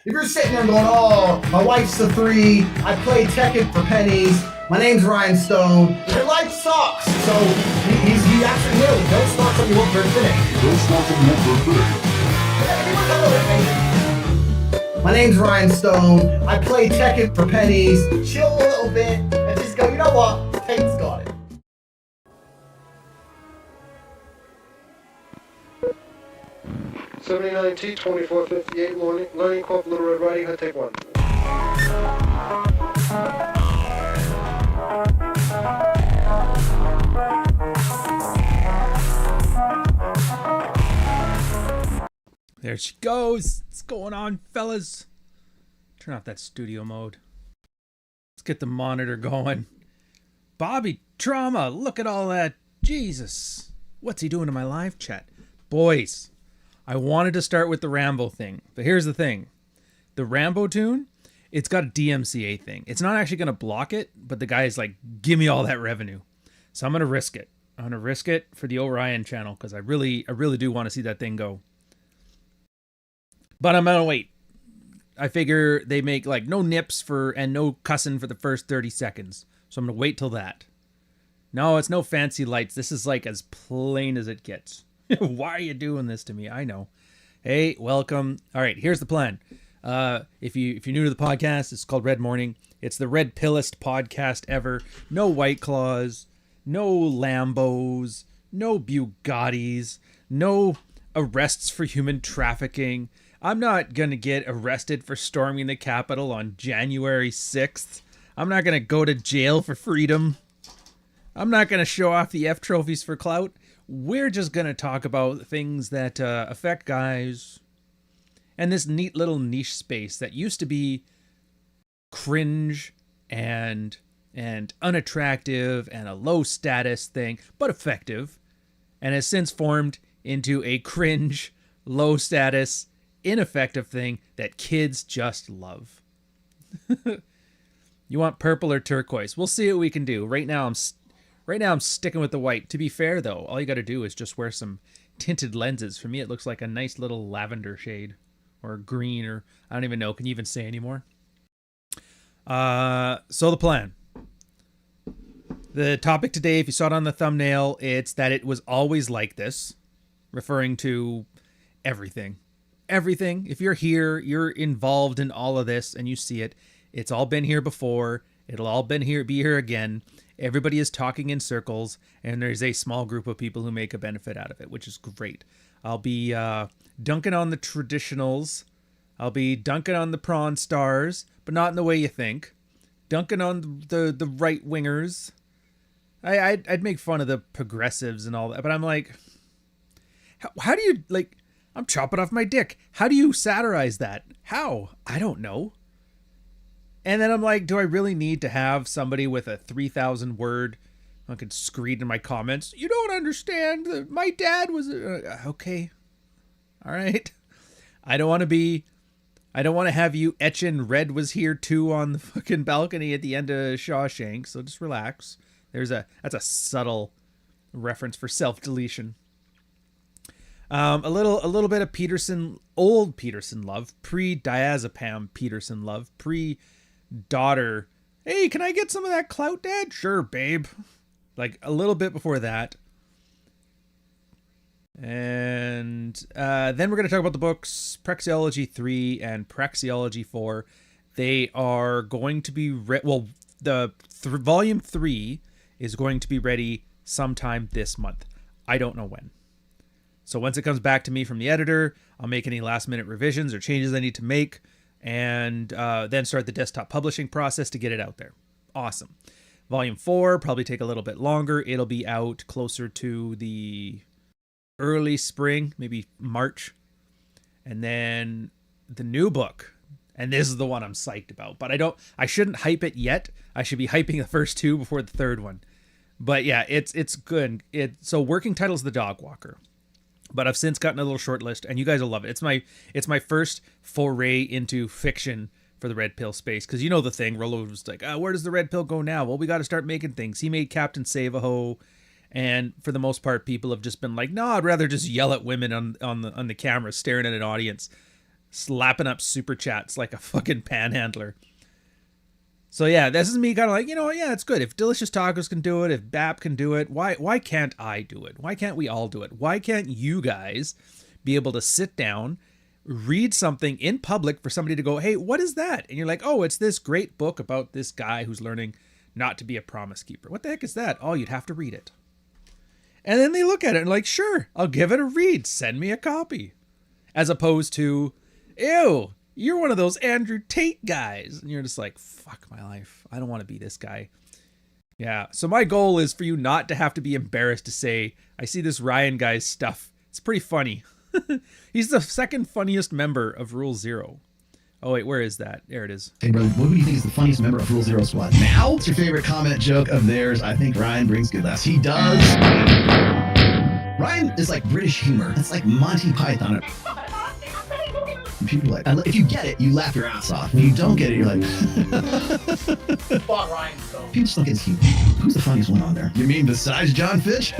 If you're sitting there going, oh, my wife's a 3, I play Tekken for pennies, my name's Ryan Stone, your life sucks. So he actually will. Don't start from your work for finish. Don't start from your work for finish. My name's Ryan Stone, I play Tekken for pennies, chill a little bit, and just go, you know what, Tate's got it. $79T, 2458, Learning Corp, Little Red Riding Hood, take 1. There she goes. What's going on, fellas? Turn off that studio mode. Let's get the monitor going. Bobby Trauma, look at all that. Jesus. What's he doing to my live chat? Boys, I wanted to start with the Rambo thing, but here's the thing. The Rambo tune, it's got a DMCA thing. It's not actually going to block it, but the guy is like, give me all that revenue. So I'm going to risk it. I'm going to risk it for the Orion channel because I really do want to see that thing go. But I'm going to wait. I figure they make like no nips and no cussing for the first 30 seconds. So I'm going to wait till that. No, it's no fancy lights. This is like as plain as it gets. Why are you doing this to me? I know. Hey, welcome. All right, here's the plan. If you're new to the podcast, it's called Red Morning. It's the red pillest podcast ever. No White Claws, no Lambos, no Bugattis, no arrests for human trafficking. I'm not going to get arrested for storming the Capitol on January 6th. I'm not going to go to jail for freedom. I'm not going to show off the F trophies for clout. We're just going to talk about things that affect guys and this neat little niche space that used to be cringe and unattractive and a low status thing, but effective, and has since formed into a cringe, low status, ineffective thing that kids just love. You want purple or turquoise? We'll see what we can do. Right now I'm sticking with the white. To be fair though, all you got to do is just wear some tinted lenses. For me it looks like a nice little lavender shade or green, or I don't even know. Can you even say anymore? So the plan. The topic today, if you saw it on the thumbnail, it's that it was always like this, referring to everything. Everything. If you're here, you're involved in all of this and you see it. It's all been here before. It'll all be here again. Everybody is talking in circles, and there's a small group of people who make a benefit out of it, which is great. I'll be dunking on the traditionals. I'll be dunking on the prawn stars, but not in the way you think. Dunking on the right wingers. I'd make fun of the progressives and all that, but I'm like, how do you, like, I'm chopping off my dick. How do you satirize that? How? I don't know. And then I'm like, do I really need to have somebody with a 3,000 word fucking screed in my comments? You don't understand. My dad was okay. All right. I don't want to have you etching Red was here too on the fucking balcony at the end of Shawshank. So just relax. That's a subtle reference for self-deletion. A little bit of Peterson, old Peterson love, pre-diazepam Peterson love, daughter, hey, can I get some of that clout, Dad? Sure, babe. Like a little bit before that. And then we're going to talk about the books Praxeology 3 and Praxeology 4. They are going to be volume 3 is going to be ready sometime this month. I don't know when. So once it comes back to me from the editor, I'll make any last minute revisions or changes I need to make, and then start the desktop publishing process to get it out there. Awesome. Volume 4 probably take a little bit longer. It'll be out closer to the early spring, maybe March. And then the new book, and this is the one I'm psyched about, but I shouldn't hype it yet. I should be hyping the first two before the third one. But yeah, it's good. So working title's The Dog Walker. But I've since gotten a little short list, and you guys will love it. It's my first foray into fiction for the Red Pill space, because you know the thing. Rollo was like, where does the Red Pill go now? Well, we got to start making things. He made Captain Save-A-Ho, and for the most part, people have just been like, no, I'd rather just yell at women on the camera, staring at an audience. slapping up Superchats like a fucking panhandler. So yeah, this is me kind of like, yeah, it's good. If Delicious Tacos can do it, if BAP can do it, why can't I do it? Why can't we all do it? Why can't you guys be able to sit down, read something in public for somebody to go, hey, what is that? And you're like, oh, it's this great book about this guy who's learning not to be a promise keeper. What the heck is that? Oh, you'd have to read it. And then they look at it and like, sure, I'll give it a read. Send me a copy. As opposed to, ew, you're one of those Andrew Tate guys. And you're just like, fuck my life. I don't want to be this guy. Yeah. So my goal is for you not to have to be embarrassed to say, I see this Ryan guy's stuff. It's pretty funny. He's the second funniest member of Rule Zero. Oh, wait, where is that? There it is. Hey, brother, what do you think is the funniest member of Rule Zero Squad? Now? What's your favorite comment joke of theirs? I think Ryan brings good laughs. He does. Ryan is like British humor. It's like Monty Python. And people are like, if you get it, you laugh your ass off. When you don't get it, you're like... Fuck Ryan Stone. People just don't get his humor. Who's the funniest one on there? You mean besides John Fitch?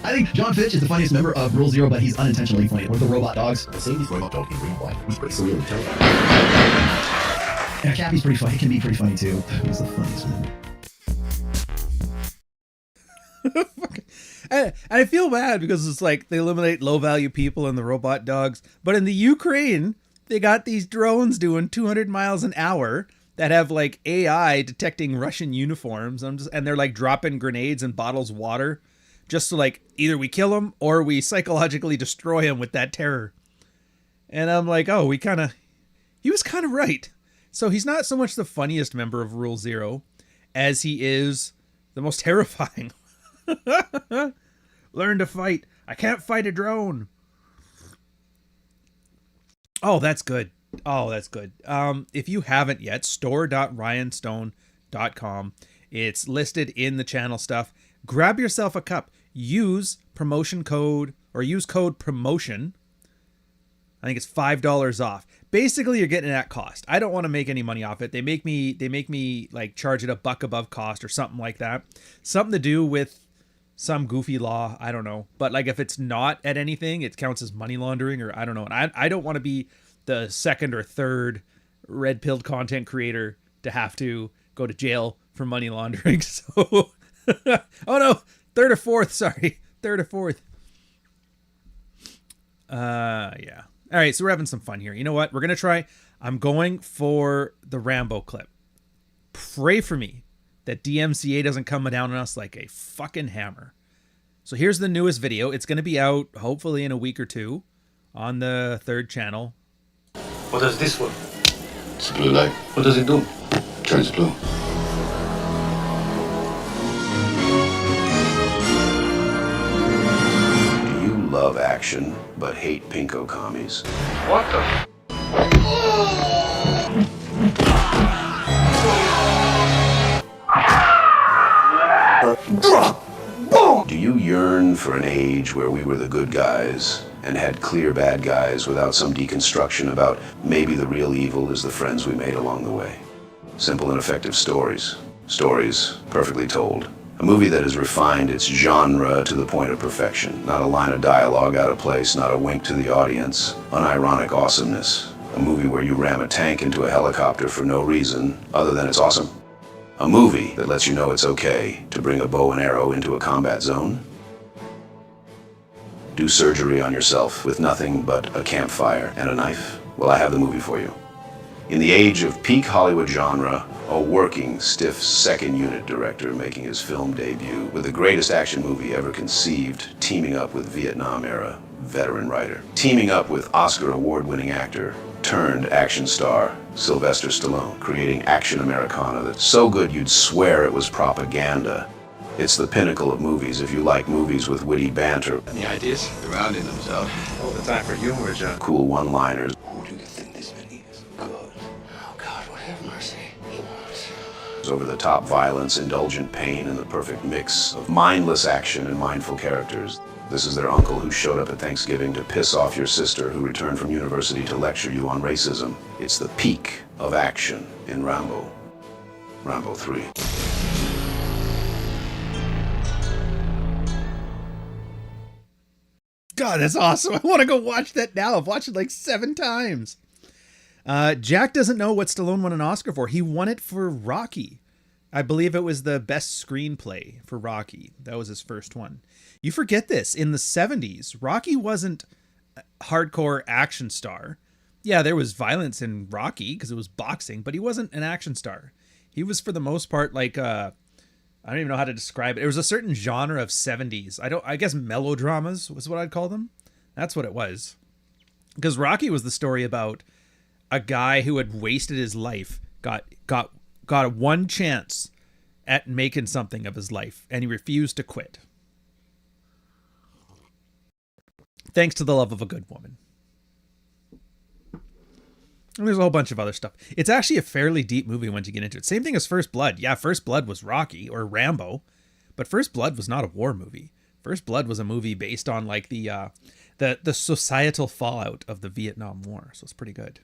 I think John Fitch is the funniest member of Rule Zero, but he's unintentionally funny. Or the robot dogs. The Sadie's robot dog in green and white. He's pretty surreal. And Cappy's pretty funny. He can be pretty funny too. Who's the funniest member? And I feel bad because it's like they eliminate low value people and the robot dogs. But in the Ukraine, they got these drones doing 200 miles an hour that have like AI detecting Russian uniforms. And they're like dropping grenades and bottles of water just to like either we kill them or we psychologically destroy them with that terror. And I'm like, oh, he was kind of right. So he's not so much the funniest member of Rule Zero as he is the most terrifying. Learn to fight. I can't fight a drone. Oh, that's good. If you haven't yet, store.ryanstone.com. It's listed in the channel stuff. Grab yourself a cup. Use promotion code or use code promotion. I think it's $5 off. Basically, you're getting it at cost. I don't want to make any money off it. They make me like charge it $1 above cost or something like that. Something to do with some goofy law. I don't know. But like if it's not at anything, it counts as money laundering or I don't know. And I don't want to be the second or third red-pilled content creator to have to go to jail for money laundering. So, oh no, third or fourth. Yeah. All right, so we're having some fun here. You know what? We're going to try. I'm going for the Rambo clip. Pray for me that DMCA doesn't come down on us like a fucking hammer. So here's the newest video. It's going to be out hopefully in a week or two on the third channel. What does this for? It's a blue light. What does it do? Turns blue. You love action, but hate pinko commies. What the? Do you yearn for an age where we were the good guys and had clear bad guys without some deconstruction about maybe the real evil is the friends we made along the way? Simple and effective stories. Stories perfectly told. A movie that has refined its genre to the point of perfection. Not a line of dialogue out of place, not a wink to the audience. Unironic awesomeness. A movie where you ram a tank into a helicopter for no reason other than it's awesome. A movie that lets you know it's okay to bring a bow and arrow into a combat zone. Do surgery on yourself with nothing but a campfire and a knife. Well, I have the movie for you. In the age of peak Hollywood genre, a working, stiff second unit director making his film debut with the greatest action movie ever conceived, teaming up with Vietnam-era veteran writer, teaming up with Oscar award-winning actor turned action star Sylvester Stallone, creating action Americana that's so good you'd swear it was propaganda. It's the pinnacle of movies if you like movies with witty banter. Any ideas? They're rounding themselves. All the time for humor, John. Cool one-liners. Who do you think this man is? Good. Oh, God, what have mercy. Over-the-top violence, indulgent pain, and the perfect mix of mindless action and mindful characters. This is their uncle who showed up at Thanksgiving to piss off your sister who returned from university to lecture you on racism. It's the peak of action in Rambo. Rambo 3. God, that's awesome. I want to go watch that now. I've watched it like 7 times. Jack doesn't know what Stallone won an Oscar for. He won it for Rocky. I believe it was the best screenplay for Rocky. That was his first one. You forget this. In the 70s, Rocky wasn't a hardcore action star. Yeah, there was violence in Rocky because it was boxing, but he wasn't an action star. He was, for the most part, like I don't even know how to describe it. It was a certain genre of 70s. I guess melodramas was what I'd call them. That's what it was. Because Rocky was the story about a guy who had wasted his life, got a one chance at making something of his life, and he refused to quit. Thanks to the love of a good woman. And there's a whole bunch of other stuff. It's actually a fairly deep movie once you get into it. Same thing as First Blood. Yeah, First Blood was Rocky or Rambo, but First Blood was not a war movie. First Blood was a movie based on like the societal fallout of the Vietnam War. So it's pretty good.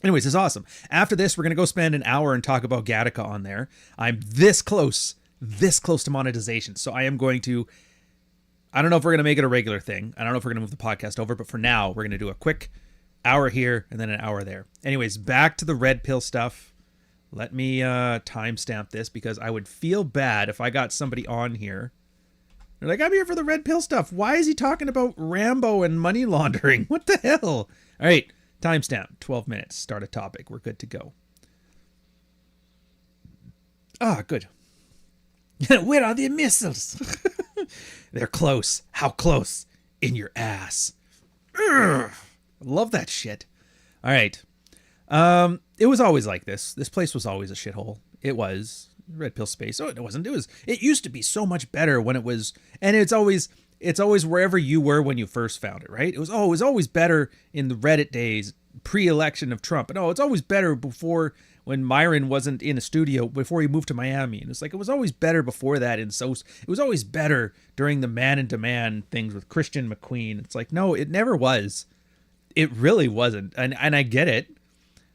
Anyways, it's awesome. After this, we're going to go spend an hour and talk about Gattaca on there. I'm this close to monetization. So I am going to, I don't know if we're going to make it a regular thing. I don't know if we're going to move the podcast over, but for now, we're going to do a quick hour here and then an hour there. Anyways, back to the red pill stuff. Let me timestamp this because I would feel bad if I got somebody on here. They're like, I'm here for the red pill stuff. Why is he talking about Rambo and money laundering? What the hell? All right. Timestamp, 12 minutes, start a topic. We're good to go. Ah, good. Where are the missiles? They're close. How close? In your ass. Urgh. Love that shit. All right. It was always like this. This place was always a shithole. It was. Red pill space. Oh, it wasn't. It used to be so much better when it was, and it's always wherever you were when you first found it, right? It was always better in the Reddit days, pre-election of Trump. And it's always better before when Myron wasn't in a studio, before he moved to Miami. And it's like, it was always better before that. And so it was always better during the Man in Demand things with Christian McQueen. It's like, no, it never was. It really wasn't. And I get it.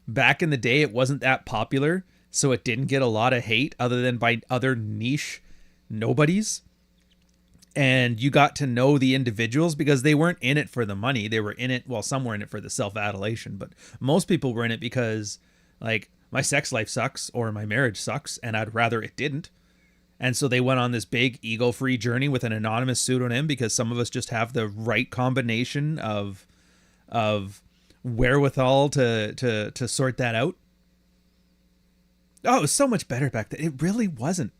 Back in the day, it wasn't that popular. So it didn't get a lot of hate other than by other niche nobodies. And you got to know the individuals because they weren't in it for the money. They were in it, well, some were in it for the self-adulation, but most people were in it because, like, my sex life sucks or my marriage sucks, and I'd rather it didn't. And so they went on this big ego-free journey with an anonymous pseudonym because some of us just have the right combination of wherewithal to sort that out. Oh, it was so much better back then. It really wasn't.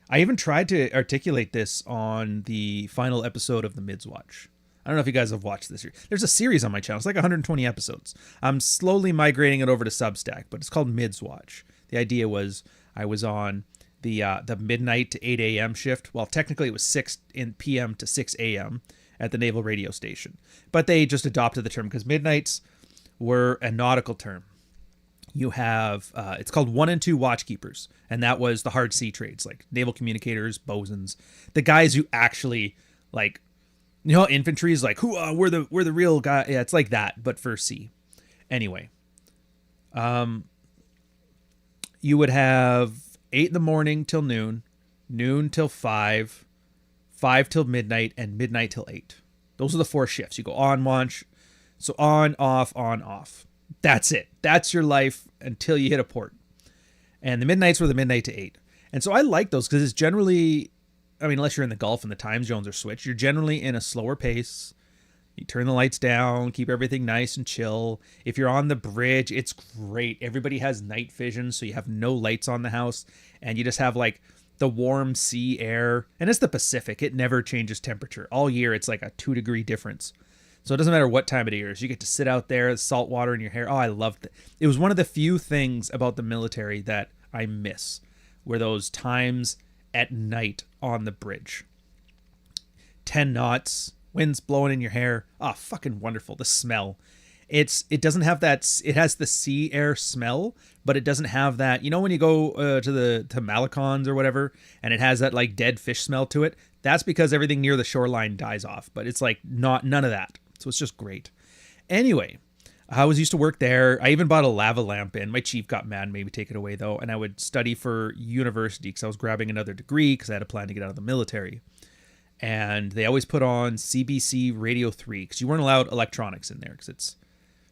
I even tried to articulate this on the final episode of the Mids Watch. I don't know if you guys have watched this. There's a series on my channel. It's like 120 episodes. I'm slowly migrating it over to Substack, but it's called Mids Watch. The idea was I was on the midnight to 8 a.m. shift. Well, technically it was 6 p.m. to 6 a.m. at the Naval Radio Station. But they just adopted the term because midnights were a nautical term. You have, it's called 1 and 2 watchkeepers. And that was the hard sea trades, like naval communicators, bosuns, the guys who actually, like, you know, infantry is like, we're the real guy. Yeah, it's like that, but for sea. Anyway, you would have 8 in the morning till noon, noon till 5, 5 till midnight, and midnight till 8. Those are the 4 shifts. You go on watch. So on, off. That's it. That's your life until you hit a port. And the midnights were the midnight to 8. And so I like those because it's generally, I mean, unless you're in the Gulf and the time zones are switched, you're generally in a slower pace. You turn the lights down, keep everything nice and chill. If you're on the bridge, it's great. Everybody has night vision, so you have no lights on the house. And you just have like the warm sea air. And it's the Pacific. It never changes temperature. All year, it's like a 2-degree difference. So it doesn't matter what time of year it is. You get to sit out there, salt water in your hair. Oh, I loved it. It was one of the few things about the military that I miss, were those times at night on the bridge. 10 knots, winds blowing in your hair. Ah, fucking wonderful. The smell. It doesn't have that. It has the sea air smell, but it doesn't have that. You know when you go to Malecons or whatever, and it has that like dead fish smell to it. That's because everything near the shoreline dies off. But it's like none of that. So it's just great. Anyway, I was used to work there. I even bought a lava lamp in. My chief got mad and made me take it away, though. And I would study for university because I was grabbing another degree because I had a plan to get out of the military. And they always put on CBC Radio 3 because you weren't allowed electronics in there because it's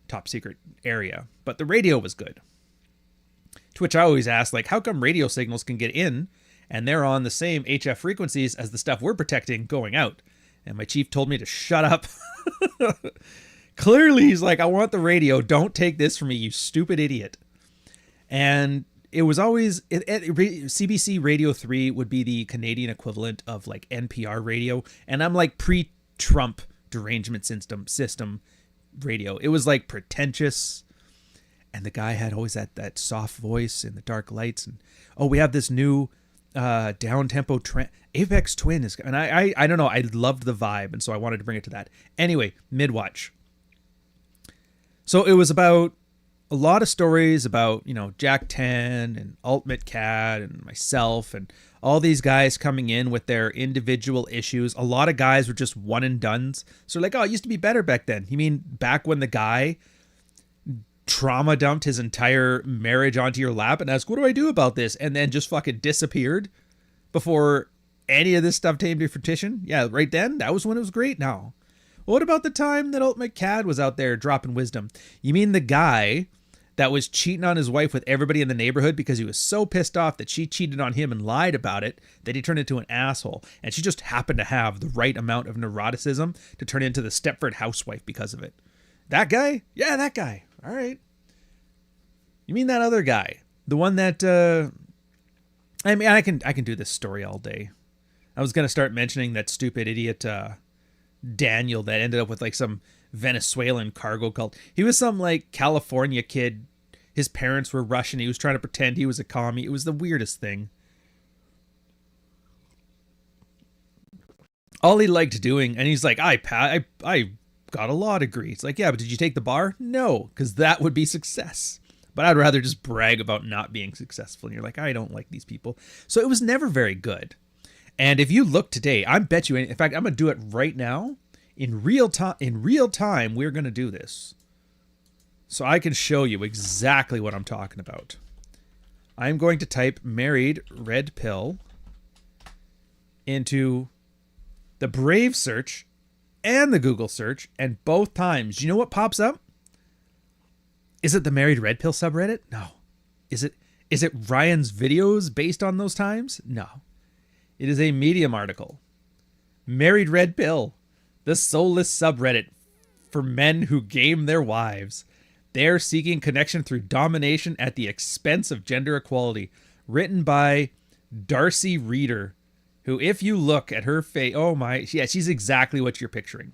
top secret area. But the radio was good. To which I always ask, like, how come radio signals can get in and they're on the same HF frequencies as the stuff we're protecting going out? And my chief told me to shut up. Clearly, he's like, I want the radio. Don't take this from me, you stupid idiot. And it was always CBC Radio 3 would be the Canadian equivalent of like NPR radio. And I'm like pre-Trump derangement system radio. It was like pretentious. And the guy had always that soft voice in the dark lights. And, oh, we have this new down-tempo Apex Twin is, and I don't know, I loved the vibe, and so I wanted to bring it to that. Anyway, mid-watch. So it was about a lot of stories about, you know, Jack 10 and Ultimate Cat and myself and all these guys coming in with their individual issues. A lot of guys were just one and dones. So like, oh, it used to be better back then. You mean back when the guy trauma dumped his entire marriage onto your lap and asked, what do I do about this? And then just fucking disappeared before any of this stuff came to fruition? Yeah, right then, that was when it was great. Now, what about the time that Ultimate Cad was out there dropping wisdom? You mean the guy that was cheating on his wife with everybody in the neighborhood because he was so pissed off that she cheated on him and lied about it that he turned into an asshole, and she just happened to have the right amount of neuroticism to turn into the Stepford housewife because of it? That guy? Yeah, that guy. All right. You mean that other guy? The one that I mean, I can do this story all day. I was going to start mentioning that stupid idiot Daniel that ended up with like some Venezuelan cargo cult. He was some like California kid. His parents were Russian. He was trying to pretend he was a commie. It was the weirdest thing. All he liked doing, and he's like, I got a law degree. It's like, yeah, but did you take the bar? No, because that would be success. But I'd rather just brag about not being successful. And you're like, I don't like these people. So it was never very good. And if you look today, I bet you, in fact, I'm going to do it right now. In real time, we're going to do this. So I can show you exactly what I'm talking about. I'm going to type married red pill into the Brave search and the Google search, and both times, you know what pops up? Is it the Married Red Pill subreddit? No. Is it Ryan's videos based on those times? No. It is a Medium article. Married Red Pill, the soulless subreddit for men who game their wives. They're seeking connection through domination at the expense of gender equality. Written by Darcy Reeder, who, if you look at her face, oh my, yeah, she's exactly what you're picturing.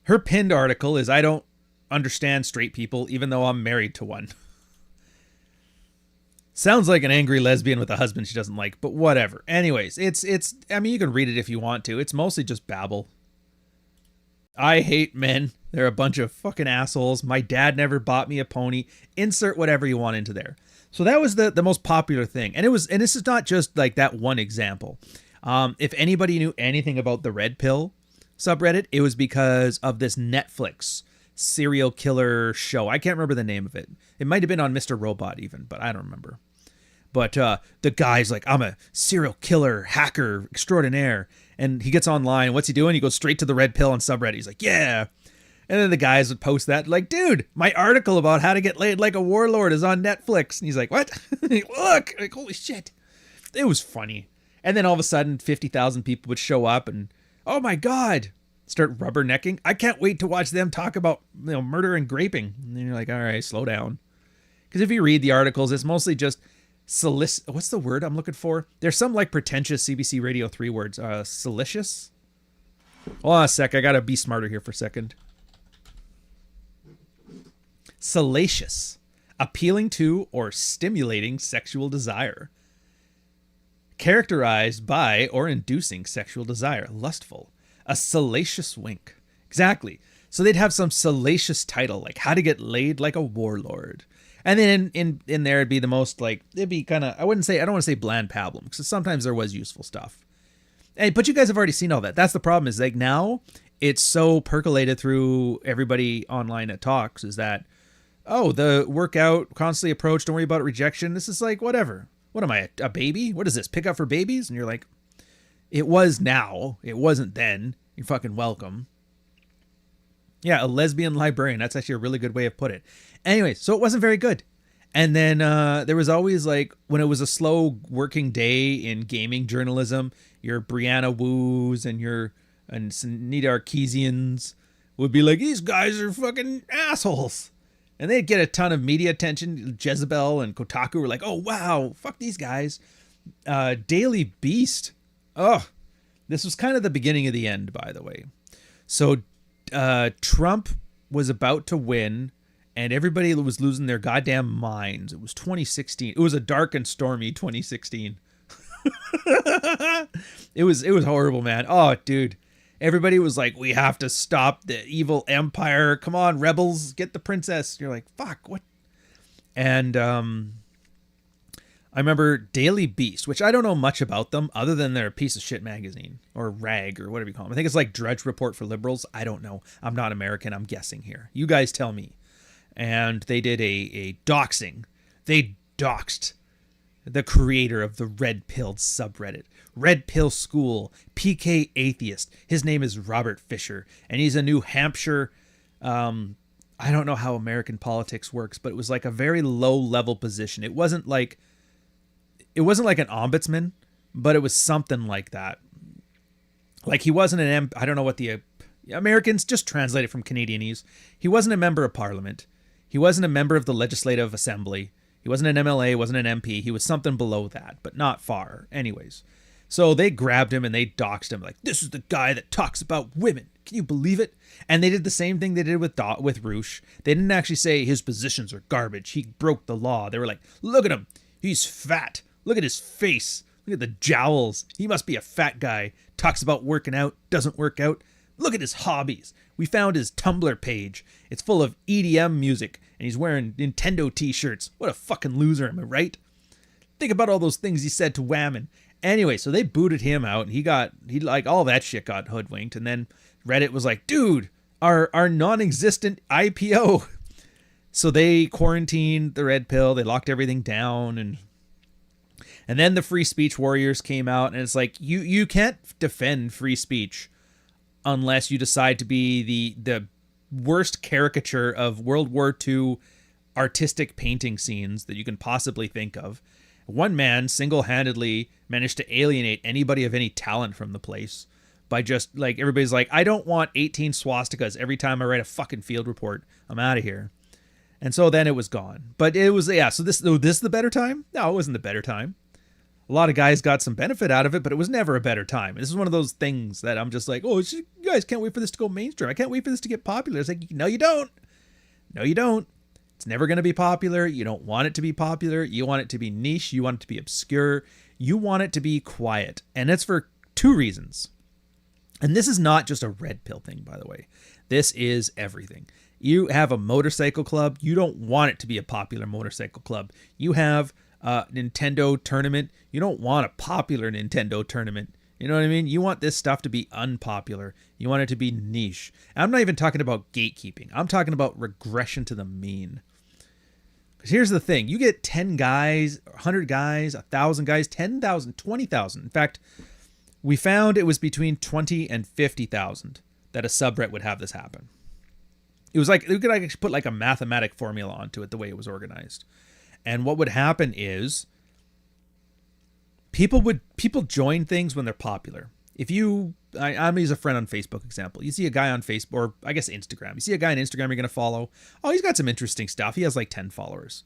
Her pinned article is, I don't understand straight people, even though I'm married to one. Sounds like an angry lesbian with a husband she doesn't like, but whatever. Anyways, it's I mean, you can read it if you want to. It's mostly just babble. I hate men. They're a bunch of fucking assholes. My dad never bought me a pony. Insert whatever you want into there. So that was the most popular thing. And this is not just like that one example. If anybody knew anything about the Red Pill subreddit, it was because of this Netflix serial killer show. I can't remember the name of it. It might have been on Mr. Robot even, but I don't remember. But the guy's like, I'm a serial killer hacker extraordinaire. And he gets online. What's he doing? He goes straight to the Red Pill on subreddit. He's like, yeah. And then the guys would post that like, dude, my article about how to get laid like a warlord is on Netflix. And he's like, what? Look, like, holy shit. It was funny. And then all of a sudden 50,000 people would show up and, oh my God, start rubbernecking. I can't wait to watch them talk about, you know, murder and graping. And then you're like, all right, slow down. Because if you read the articles, it's mostly just what's the word I'm looking for? There's some like pretentious CBC Radio 3 words. Salacious? Hold on a sec. I got to be smarter here for a second. Salacious. Appealing to or stimulating sexual desire. Characterized by or inducing sexual desire. Lustful. A salacious wink. Exactly. So they'd have some salacious title, like how to get laid like a warlord. And then in there it'd be the most like, it'd be kind of, I don't want to say bland pablum, because sometimes there was useful stuff. Hey, but you guys have already seen all that. That's the problem, is like now it's so percolated through everybody online at Talks, is that, oh, the workout, constantly approach, don't worry about rejection. This is like, whatever. What am I, a baby? What is this, pick up for babies? And you're like, it was now. It wasn't then. You're fucking welcome. Yeah, a lesbian librarian. That's actually a really good way of put it. Anyway, so it wasn't very good. And then there was always like, when it was a slow working day in gaming journalism, your Brianna Woos and your Sunita Arkeesians would be like, these guys are fucking assholes. And they'd get a ton of media attention. Jezebel and Kotaku were like, oh, wow, fuck these guys. Daily Beast. Oh, this was kind of the beginning of the end, by the way. So Trump was about to win, and everybody was losing their goddamn minds. It was 2016. It was a dark and stormy 2016. It was horrible, man. Oh, dude. Everybody was like, we have to stop the evil empire. Come on, rebels, get the princess. You're like, fuck, what? And I remember Daily Beast, which I don't know much about them other than they're a piece of shit magazine or rag or whatever you call them. I think it's like Drudge Report for liberals. I don't know. I'm not American. I'm guessing here. You guys tell me. And they did a doxing. They doxed the creator of the Red Pill subreddit. Red Pill School, PK Atheist. His name is Robert Fisher, and he's a New Hampshire. I don't know how American politics works, but it was like a very low level position. It wasn't like an ombudsman, but it was something like that. Like he wasn't I don't know what the Americans just translate it from Canadianese. He wasn't a member of Parliament. He wasn't a member of the Legislative Assembly. He wasn't an MLA, wasn't an MP. He was something below that, but not far. Anyways. So they grabbed him and they doxed him. Like, this is the guy that talks about women. Can you believe it? And they did the same thing they did with Roosh. They didn't actually say his positions are garbage. He broke the law. They were like, look at him. He's fat. Look at his face. Look at the jowls. He must be a fat guy. Talks about working out. Doesn't work out. Look at his hobbies. We found his Tumblr page. It's full of EDM music. And he's wearing Nintendo t-shirts. What a fucking loser, am I right? Think about all those things he said to Whammon. Anyway, so they booted him out, and he like all that shit got hoodwinked, and then Reddit was like, dude, our non-existent IPO. So they quarantined the Red Pill, they locked everything down, and then the free speech warriors came out, and it's like, you can't defend free speech unless you decide to be the worst caricature of World War II artistic painting scenes that you can possibly think of. One man single-handedly managed to alienate anybody of any talent from the place by just, like, everybody's like, I don't want 18 swastikas every time I write a fucking field report. I'm out of here. And so then it was gone. But it was, yeah, so this is the better time? No, it wasn't the better time. A lot of guys got some benefit out of it, but it was never a better time. This is one of those things that I'm just like, you guys can't wait for this to go mainstream. I can't wait for this to get popular. It's like, no, you don't. No, you don't. It's never going to be popular. You don't want it to be popular. You want it to be niche. You want it to be obscure. You want it to be quiet. And it's for two reasons. And this is not just a Red Pill thing, by the way. This is everything. You have a motorcycle club. You don't want it to be a popular motorcycle club. You have a Nintendo tournament. You don't want a popular Nintendo tournament. You know what I mean? You want this stuff to be unpopular. You want it to be niche. And I'm not even talking about gatekeeping. I'm talking about regression to the mean. Because here's the thing. You get 10 guys, 100 guys, 1,000 guys, 10,000, 20,000. In fact, we found it was between 20 and 50,000 that a subreddit would have this happen. It was like, you could actually put like a mathematic formula onto it the way it was organized. And what would happen is people join things when they're popular. If I'm going to use a friend on Facebook example. You see a guy on Facebook, or I guess Instagram. You see a guy on Instagram you're going to follow. Oh, he's got some interesting stuff. He has like 10 followers.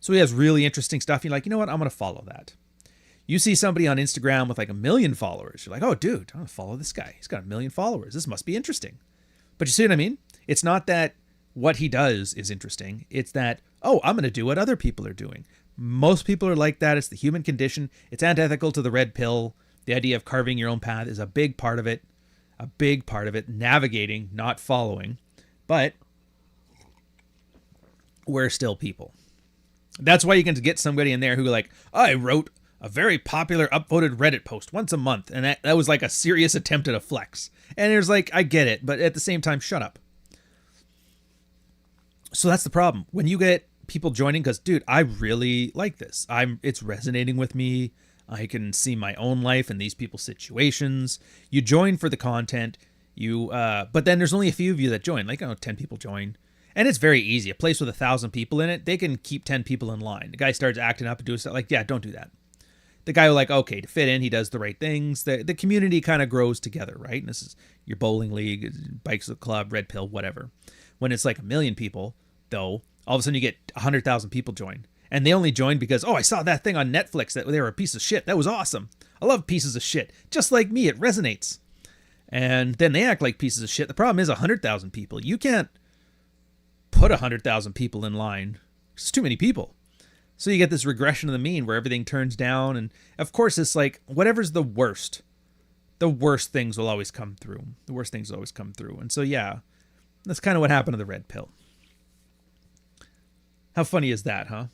So he has really interesting stuff. You're like, you know what? I'm going to follow that. You see somebody on Instagram with like 1 million followers. You're like, oh, dude, I'm going to follow this guy. He's got 1 million followers. This must be interesting. But you see what I mean? It's not that what he does is interesting. It's that, oh, I'm going to do what other people are doing. Most people are like that. It's the human condition. It's antithetical to the Red Pill. The idea of carving your own path is a big part of it. A big part of it. Navigating, not following. But we're still people. That's why you can get somebody in there who like, I wrote a very popular upvoted Reddit post once a month. And that was like a serious attempt at a flex. And there's like, I get it. But at the same time, shut up. So that's the problem. When you get people joining because, dude, I really like this. It's resonating with me. I can see my own life in these people's situations. You join for the content. But then there's only a few of you that join, like 10 people join. And it's very easy. A place with 1,000 people in it, they can keep 10 people in line. The guy starts acting up and doing stuff like, yeah, don't do that. The guy will okay, to fit in, he does the right things. The community kind of grows together, right? And this is your bowling league, bikes club, red pill, whatever. When it's like 1 million people, though, all of a sudden you get 100,000 people join. And they only joined because, I saw that thing on Netflix that they were a piece of shit. That was awesome. I love pieces of shit. Just like me, it resonates. And then they act like pieces of shit. The problem is 100,000 people. You can't put 100,000 people in line. It's too many people. So you get this regression of the mean where everything turns down. And of course, it's like whatever's the worst things will always come through. The worst things will always come through. And so, yeah, that's kind of what happened to the red pill. How funny is that, huh?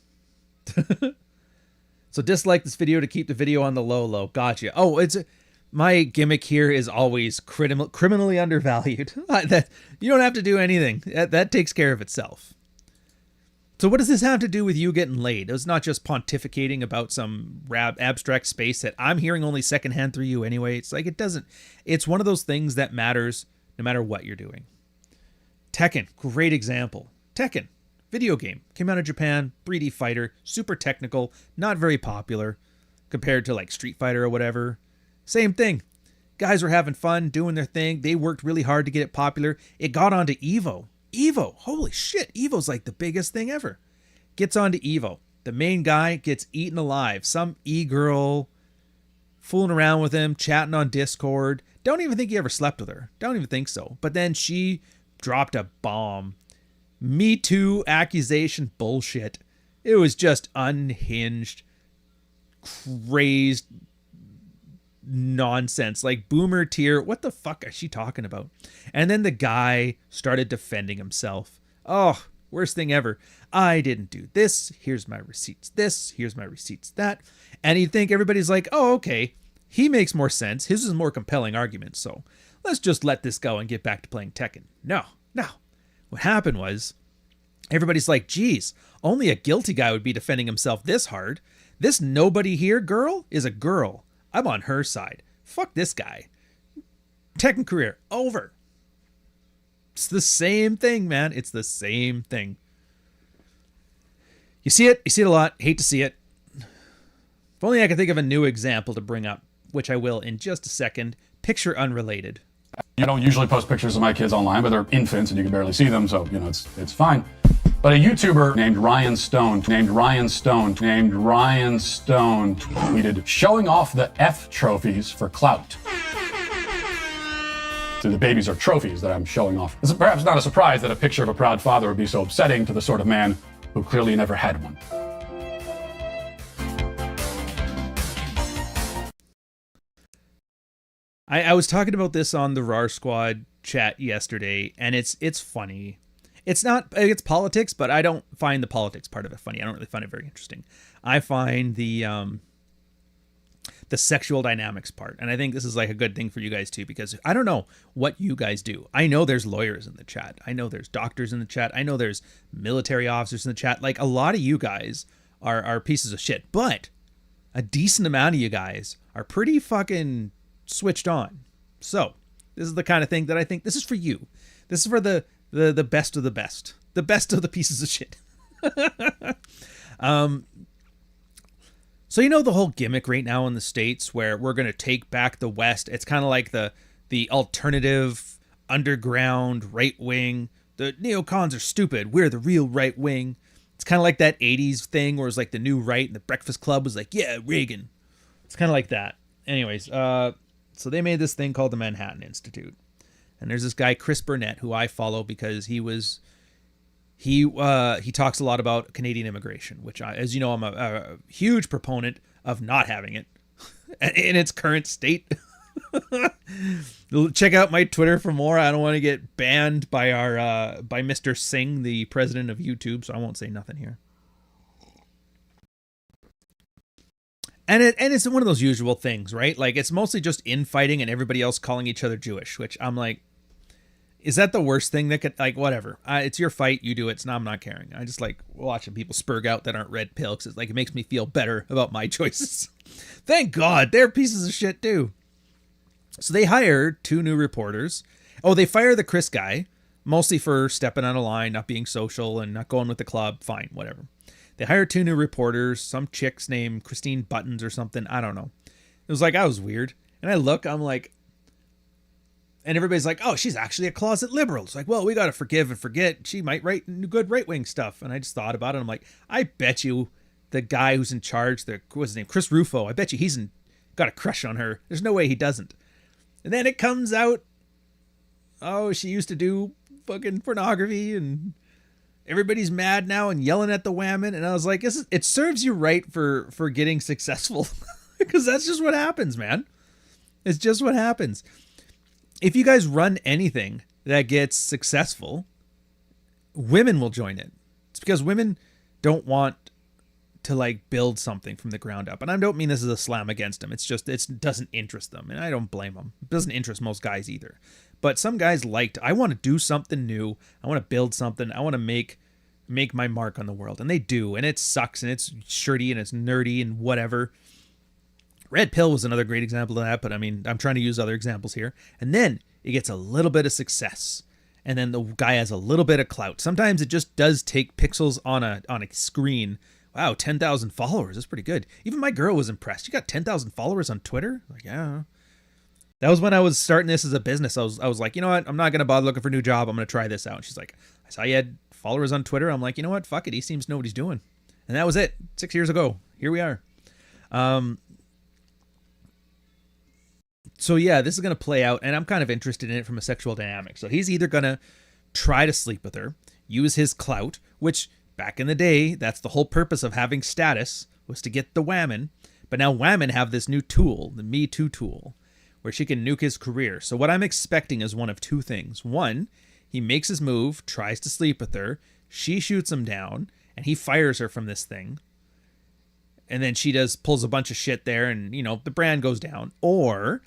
So dislike this video to keep the video on the low. Gotcha. My gimmick here is always criminally undervalued. That you don't have to do anything. That takes care of itself. So what does this have to do with you getting laid? It's not just pontificating about some abstract space that I'm hearing only secondhand through you anyway. It's like it doesn't. It's one of those things that matters no matter what you're doing. Tekken, great example. Tekken, video game, came out of Japan, 3D fighter, super technical, not very popular compared to like Street Fighter or whatever. Same thing. Guys were having fun, doing their thing. They worked really hard to get it popular. It got onto Evo. Evo, holy shit, Evo's like the biggest thing ever. Gets onto Evo. The main guy gets eaten alive. Some e-girl fooling around with him, chatting on Discord. Don't even think he ever slept with her. Don't even think so. But then she dropped a bomb. Me Too accusation bullshit. It was just unhinged, crazed nonsense, like boomer tier. What the fuck is she talking about? And then the guy started defending himself. Oh, worst thing ever. I didn't do this. Here's my receipts. This. Here's my receipts. That. And you'd think everybody's like, oh, okay. He makes more sense. His is a more compelling argument. So let's just let this go and get back to playing Tekken. No. What happened was everybody's like, geez, only a guilty guy would be defending himself this hard. This nobody here girl is a girl. I'm on her side. Fuck this guy. Tekken career over. It's the same thing, man. It's the same thing. You see it a lot. Hate to see it. If only I could think of a new example to bring up, which I will in just a second. Picture unrelated. You don't usually post pictures of my kids online, but they're infants and you can barely see them, so, it's fine. But a YouTuber named Ryan Stone tweeted, showing off the F trophies for clout. So the babies are trophies that I'm showing off. It's perhaps not a surprise that a picture of a proud father would be so upsetting to the sort of man who clearly never had one. I was talking about this on the RAR Squad chat yesterday, and it's funny. It's politics, but I don't find the politics part of it funny. I don't really find it very interesting. I find the sexual dynamics part, and I think this is like a good thing for you guys too, because I don't know what you guys do. I know there's lawyers in the chat. I know there's doctors in the chat. I know there's military officers in the chat. Like a lot of you guys are pieces of shit, but a decent amount of you guys are pretty fucking switched on. So this is the kind of thing that I think this is for you. This is for the best of the best of the pieces of shit. So the whole gimmick right now in the States where we're going to take back the West. It's kind of like the alternative underground right wing. The neocons are stupid. We're the real right wing. It's kind of like that 80s thing where it's like the new right and the Breakfast Club was like, yeah, Reagan. It's kind of like that. Anyways, so they made this thing called the Manhattan Institute. And there's this guy, Chris Burnett, who I follow because he talks a lot about Canadian immigration, which, as you know, I'm a huge proponent of not having it in its current state. Check out my Twitter for more. I don't want to get banned by by Mr. Singh, the president of YouTube, so I won't say nothing here. And it's one of those usual things, right? Like it's mostly just infighting and everybody else calling each other Jewish, which I'm like, Is that the worst thing that could, like, whatever. It's your fight. You do it. I'm not caring. I just like watching people spurg out that aren't red pill because it makes me feel better about my choices. Thank God. They're pieces of shit too. So they hire 2 new reporters. Oh, they fire the Chris guy, mostly for stepping on a line, not being social and not going with the club. Fine, whatever. They hire 2 new reporters, some chicks named Christine Buttons or something. I don't know. It was like, I was weird. And I look, I'm like, and everybody's like, oh, she's actually a closet liberal. It's like, well, we got to forgive and forget. She might write good right-wing stuff. And I just thought about it. I'm like, I bet you the guy who's in charge, what's his name? Chris Rufo. I bet you he's got a crush on her. There's no way he doesn't. And then it comes out, oh, she used to do fucking pornography and everybody's mad now and yelling at the whammon. And I was like, it serves you right for getting successful because that's just what happens, man. It's just what happens. If you guys run anything that gets successful, women will join it. It's because women don't want to like build something from the ground up. And I don't mean this as a slam against them. It's just, it doesn't interest them. And I don't blame them. It doesn't interest most guys either. But some guys I want to do something new. I want to build something. I want to make my mark on the world. And they do. And it sucks. And it's shirty and it's nerdy and whatever. Red Pill was another great example of that, but I mean, I'm trying to use other examples here. And then it gets a little bit of success. And then the guy has a little bit of clout. Sometimes it just does take pixels on a screen. Wow, 10,000 followers. That's pretty good. Even my girl was impressed. You got 10,000 followers on Twitter? Like, yeah. That was when I was starting this as a business. I was like, you know what? I'm not going to bother looking for a new job. I'm going to try this out. And she's like, I saw you had followers on Twitter. I'm like, you know what? Fuck it. He seems to know what he's doing. And that was it. 6 years ago. Here we are. So yeah, this is going to play out, and I'm kind of interested in it from a sexual dynamic. So he's either going to try to sleep with her, use his clout, which back in the day, that's the whole purpose of having status, was to get the whammon. But now whammon have this new tool, the Me Too tool, where she can nuke his career. So what I'm expecting is one of 2 things. One, he makes his move, tries to sleep with her, she shoots him down, and he fires her from this thing. And then she pulls a bunch of shit there, and, the brand goes down. Or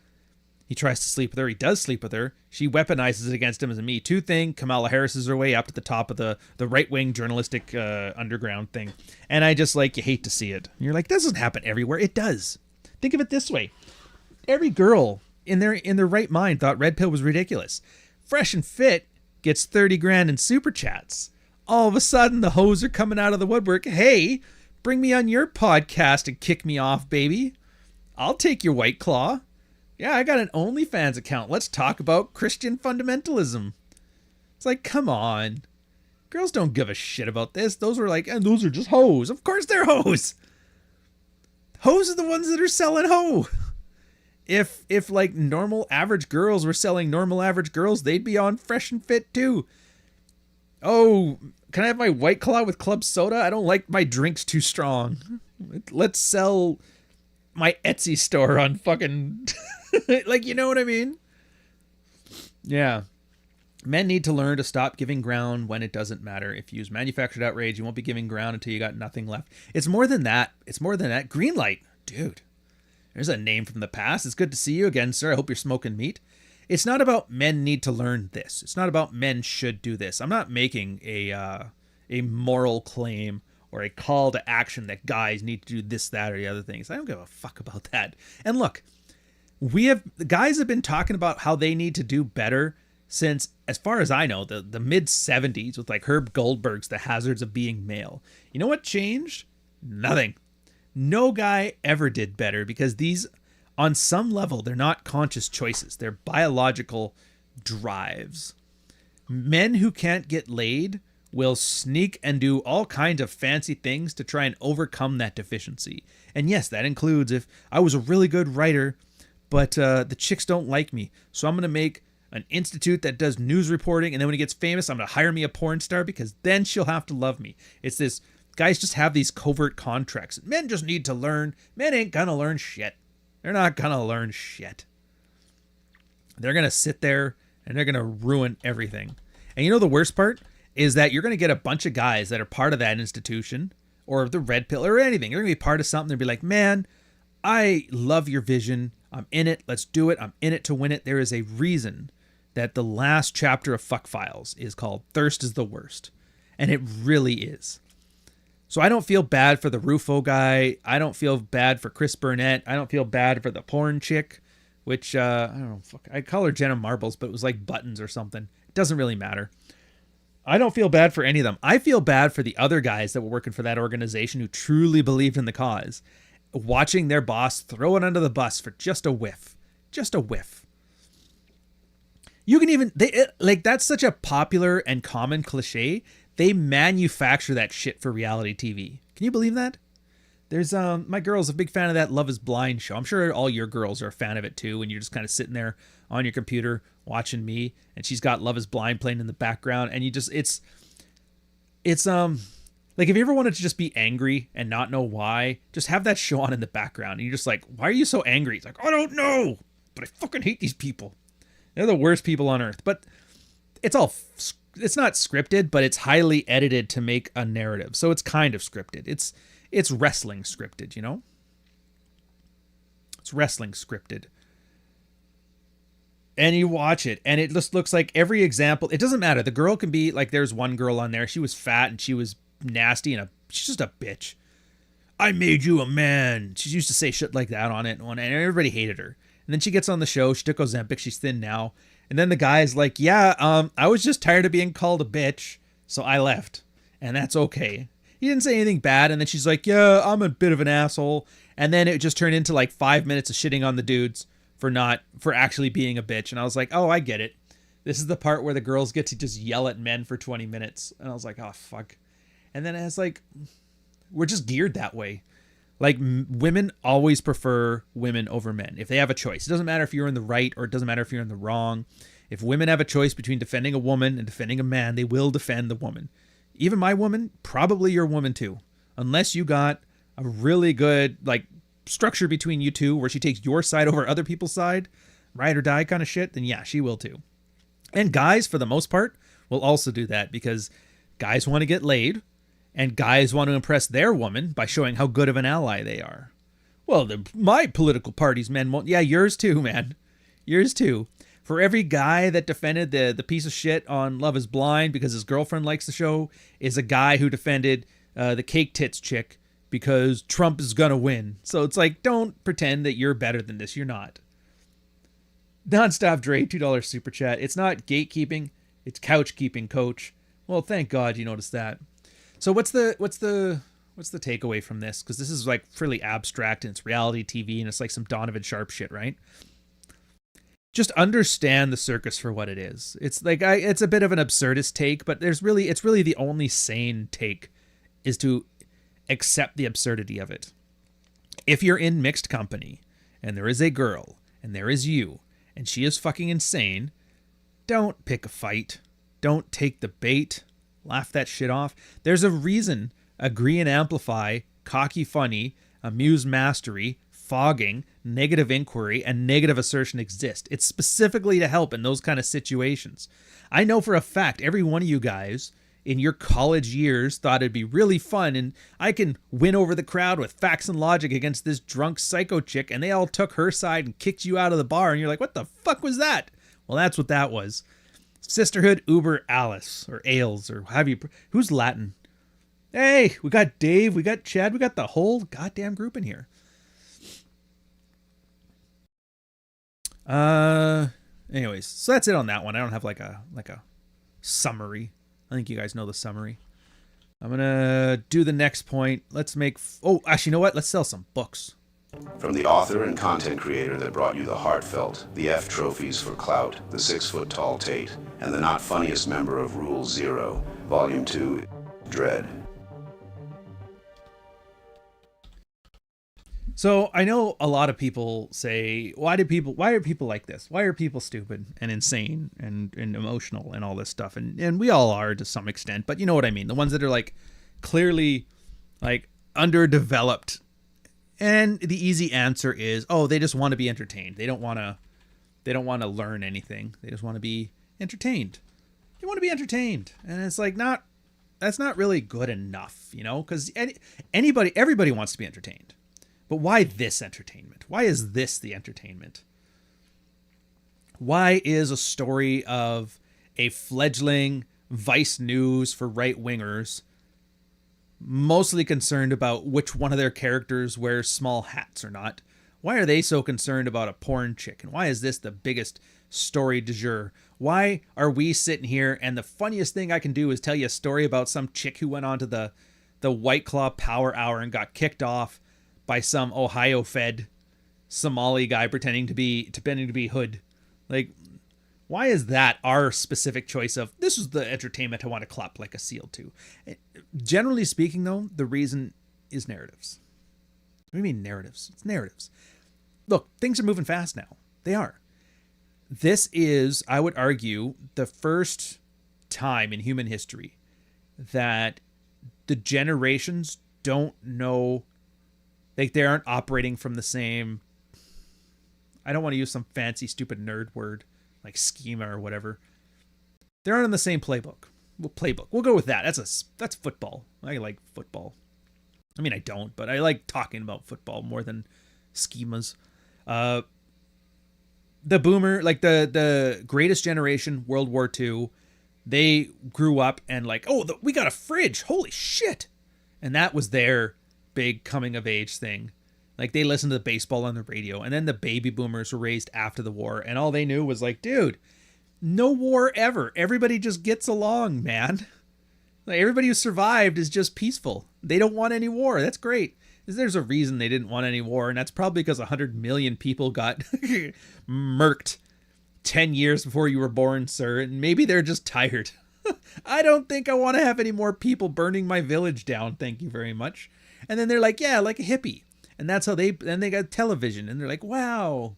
he tries to sleep with her. He does sleep with her. She weaponizes it against him as a Me Too thing. Kamala Harris is her way up to the top of the right-wing journalistic underground thing. And I just you hate to see it. And you're like, this doesn't happen everywhere. It does. Think of it this way. Every girl in their right mind thought Red Pill was ridiculous. Fresh and Fit gets 30 grand in Superchats. All of a sudden, the hoes are coming out of the woodwork. Hey, bring me on your podcast and kick me off, baby. I'll take your White Claw. Yeah, I got an OnlyFans account. Let's talk about Christian fundamentalism. It's like, come on. Girls don't give a shit about this. Those are and those are just hoes. Of course they're hoes. Hoes are the ones that are selling hoe. If normal average girls were selling normal average girls, they'd be on Fresh and Fit too. Oh, can I have my White Claw with club soda? I don't like my drinks too strong. Let's sell my Etsy store on fucking... you know what I mean? Yeah. Men need to learn to stop giving ground when it doesn't matter. If you use manufactured outrage, you won't be giving ground until you got nothing left. It's more than that. Green light. Dude, there's a name from the past. It's good to see you again, sir. I hope you're smoking meat. It's not about men need to learn this. It's not about men should do this. I'm not making a moral claim or a call to action that guys need to do this, that, or the other things. I don't give a fuck about that. And look, the guys have been talking about how they need to do better since, as far as I know, the mid 70s with Herb Goldberg's The Hazards of Being Male. You know what changed? Nothing. No guy ever did better because these, on some level, they're not conscious choices. They're biological drives. Men who can't get laid will sneak and do all kinds of fancy things to try and overcome that deficiency. And yes, that includes if I was a really good writer, but the chicks don't like me. So I'm going to make an institute that does news reporting. And then when he gets famous, I'm going to hire me a porn star because then she'll have to love me. It's this, guys just have these covert contracts. Men just need to learn. Men ain't going to learn shit. They're not going to learn shit. They're going to sit there and they're going to ruin everything. And you know the worst part is that you're going to get a bunch of guys that are part of that institution or the Red Pill or anything. They're going to be part of something. They'll be like, man, I love your vision. I'm in it. Let's do it. I'm in it to win it. There is a reason that the last chapter of Fuck Files is called Thirst is the Worst. And it really is. So I don't feel bad for the Rufo guy. I don't feel bad for Chris Burnett. I don't feel bad for the porn chick, which, I don't know, I call her Jenna Marbles, but it was like Buttons or something. It doesn't really matter. I don't feel bad for any of them. I feel bad for the other guys that were working for that organization who truly believed in the cause, watching their boss throw it under the bus for just a whiff. Just a whiff. You can even, that's such a popular and common cliche. They manufacture that shit for reality TV. Can you believe that? There's my girl's a big fan of that Love is Blind show. I'm sure all your girls are a fan of it too, and you're just kind of sitting there on your computer watching me, and she's got Love is Blind playing in the background, and you just it's like, if you ever wanted to just be angry and not know why, just have that show on in the background, and you're just like, why are you so angry? It's like, I don't know, but I fucking hate these people. They're the worst people on earth. But it's not scripted, but it's highly edited to make a narrative. So it's kind of scripted. It's wrestling scripted, you know? It's wrestling scripted. And you watch it, and it just looks like every example. It doesn't matter. The girl can be like, there's one girl on there. She was fat and she was nasty and she's just a bitch. I made you a man. She used to say shit like that on it, and everybody hated her. And then she gets on the show. She took Ozempic. She's thin now. And then the guy's like, yeah, I was just tired of being called a bitch, so I left. And that's okay. He didn't say anything bad. And then she's like, yeah, I'm a bit of an asshole. And then it just turned into like 5 minutes of shitting on the dudes for actually being a bitch. And I was like, oh, I get it. This is the part where the girls get to just yell at men for 20 minutes. And I was like, oh, fuck. And then it's like, we're just geared that way. Like, women always prefer women over men if they have a choice. It doesn't matter if you're in the right or it doesn't matter if you're in the wrong. If women have a choice between defending a woman and defending a man, they will defend the woman. Even my woman, probably your woman too. Unless you got a really good like structure between you two where she takes your side over other people's side, ride or die kind of shit, then yeah, she will too. And guys, for the most part, will also do that because guys want to get laid. And guys want to impress their woman by showing how good of an ally they are. Well, my political party's men won't. Yeah, yours too, man. Yours too. For every guy that defended the piece of shit on Love is Blind because his girlfriend likes the show is a guy who defended the cake tits chick because Trump is going to win. So it's like, don't pretend that you're better than this. You're not. Nonstop Dre, $2 super chat. It's not gatekeeping. It's couch keeping, coach. Well, thank God you noticed that. So what's the takeaway from this? Because this is like fairly abstract and it's reality TV and it's like some Donovan Sharp shit, right? Just understand the circus for what it is. It's like it's a bit of an absurdist take, but it's really the only sane take is to accept the absurdity of it. If you're in mixed company and there is a girl and there is you and she is fucking insane, don't pick a fight. Don't take the bait. Laugh that shit off. There's a reason Agree and Amplify, Cocky Funny, Amuse Mastery, Fogging, Negative Inquiry, and Negative Assertion exist. It's specifically to help in those kind of situations. I know for a fact every one of you guys in your college years thought it'd be really fun and I can win over the crowd with facts and logic against this drunk psycho chick, and they all took her side and kicked you out of the bar and you're like, what the fuck was that? Well, that's what that was. Sisterhood Uber Alice or Ales or have you, who's Latin? Hey, we got Dave, we got Chad, we got the whole goddamn group in here. Anyways, so that's it on that one. I don't have like a summary. I think you guys know the summary. I'm gonna do the next point. Let's make, actually, you know what? Let's sell some books. From the author and content creator that brought you the heartfelt, the F trophies for clout, the 6-foot-tall Tate, and the not funniest member of Rule Zero, Volume 2, Dread. So I know a lot of people say, why are people like this? Why are people stupid and insane and emotional and all this stuff? And we all are to some extent, but you know what I mean? The ones that are like clearly like underdeveloped. And the easy answer is, they just want to be entertained. They don't want to learn anything. They just want to be entertained. They want to be entertained. And it's like, that's not really good enough, you know, because everybody wants to be entertained. But why this entertainment? Why is this the entertainment? Why is a story of a fledgling Vice News for right-wingers mostly concerned about which one of their characters wears small hats or not? Why are they so concerned about a porn chick? And why is this the biggest story du jour? Why are we sitting here and the funniest thing I can do is tell you a story about some chick who went on to the White Claw Power Hour and got kicked off by some Ohio fed Somali guy pretending to be hood? Like, why is that our specific choice of this is the entertainment I want to clap like a seal to? Generally speaking, though, the reason is narratives. What do you mean narratives? It's narratives. Look, things are moving fast now. They are. This is, I would argue, the first time in human history that the generations don't know, like they aren't operating from the same, I don't want to use some fancy, stupid nerd word like schema or whatever. They aren't in the same playbook. We'll go with that. That's football. I like football. I mean, I don't, but I like talking about football more than schemas. The boomer, like the greatest generation, World War II, they grew up and like, we got a fridge. Holy shit. And that was their big coming of age thing. Like they listened to the baseball on the radio, and then the baby boomers were raised after the war, and all they knew was like, dude, no war ever. Everybody just gets along, man. Like everybody who survived is just peaceful. They don't want any war. That's great. There's a reason they didn't want any war, and that's probably because 100 million people got murked 10 years before you were born, sir, and maybe they're just tired. I don't think I want to have any more people burning my village down, thank you very much. And then they're like, yeah, like a hippie. And that's how they got television, and they're like, wow,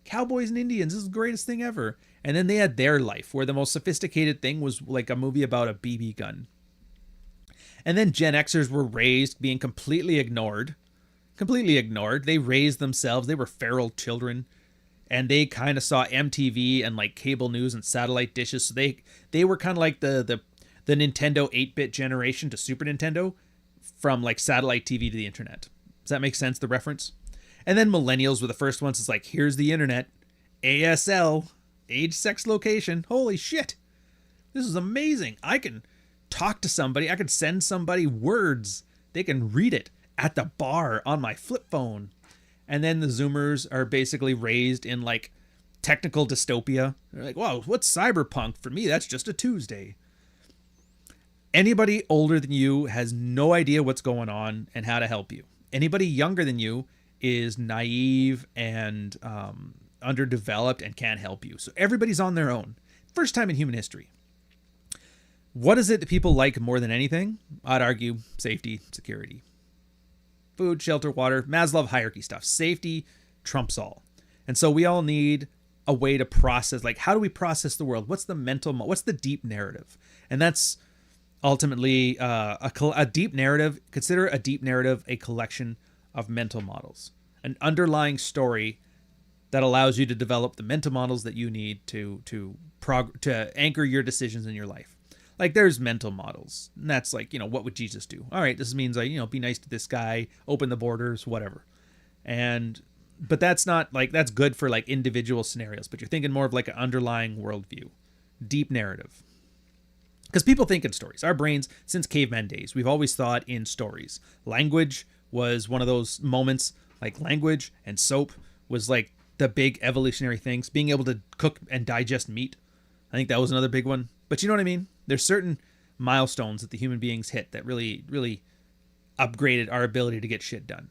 cowboys and Indians, this is the greatest thing ever. And then they had their life, where the most sophisticated thing was like a movie about a BB gun. And then Gen Xers were raised being completely ignored. They raised themselves. They were feral children. And they kind of saw MTV and like cable news and satellite dishes. So they were kind of like the Nintendo 8-bit generation to Super Nintendo, from like satellite TV to the internet. Does that make sense, the reference? And then millennials were the first ones. It's like, here's the internet. ASL. Age, sex, location. Holy shit. This is amazing. I can talk to somebody. I can send somebody words. They can read it at the bar on my flip phone. And then the Zoomers are basically raised in like technical dystopia. They're like, wow, what's cyberpunk? For me, that's just a Tuesday. Anybody older than you has no idea what's going on and how to help you. Anybody younger than you is naive and underdeveloped and can't help you. So everybody's on their own. First time in human history. What is it that people like more than anything? I'd argue safety, security. Food, shelter, water, Maslow hierarchy stuff. Safety trumps all. And so we all need a way to process, like, how do we process the world? What's the what's the deep narrative? And that's ultimately a deep narrative. Consider a deep narrative a collection of mental models, an underlying story that allows you to develop the mental models that you need to anchor your decisions in your life. Like there's mental models, and that's like, what would Jesus do? All right, this means be nice to this guy, open the borders, whatever. But that's not like, that's good for like individual scenarios, but you're thinking more of like an underlying worldview, deep narrative. Because people think in stories. Our brains, since caveman days, we've always thought in stories. Language was one of those moments, like language and soap was like the big evolutionary things. Being able to cook and digest meat, I think that was another big one. But you know what I mean? There's certain milestones that the human beings hit that really, really upgraded our ability to get shit done.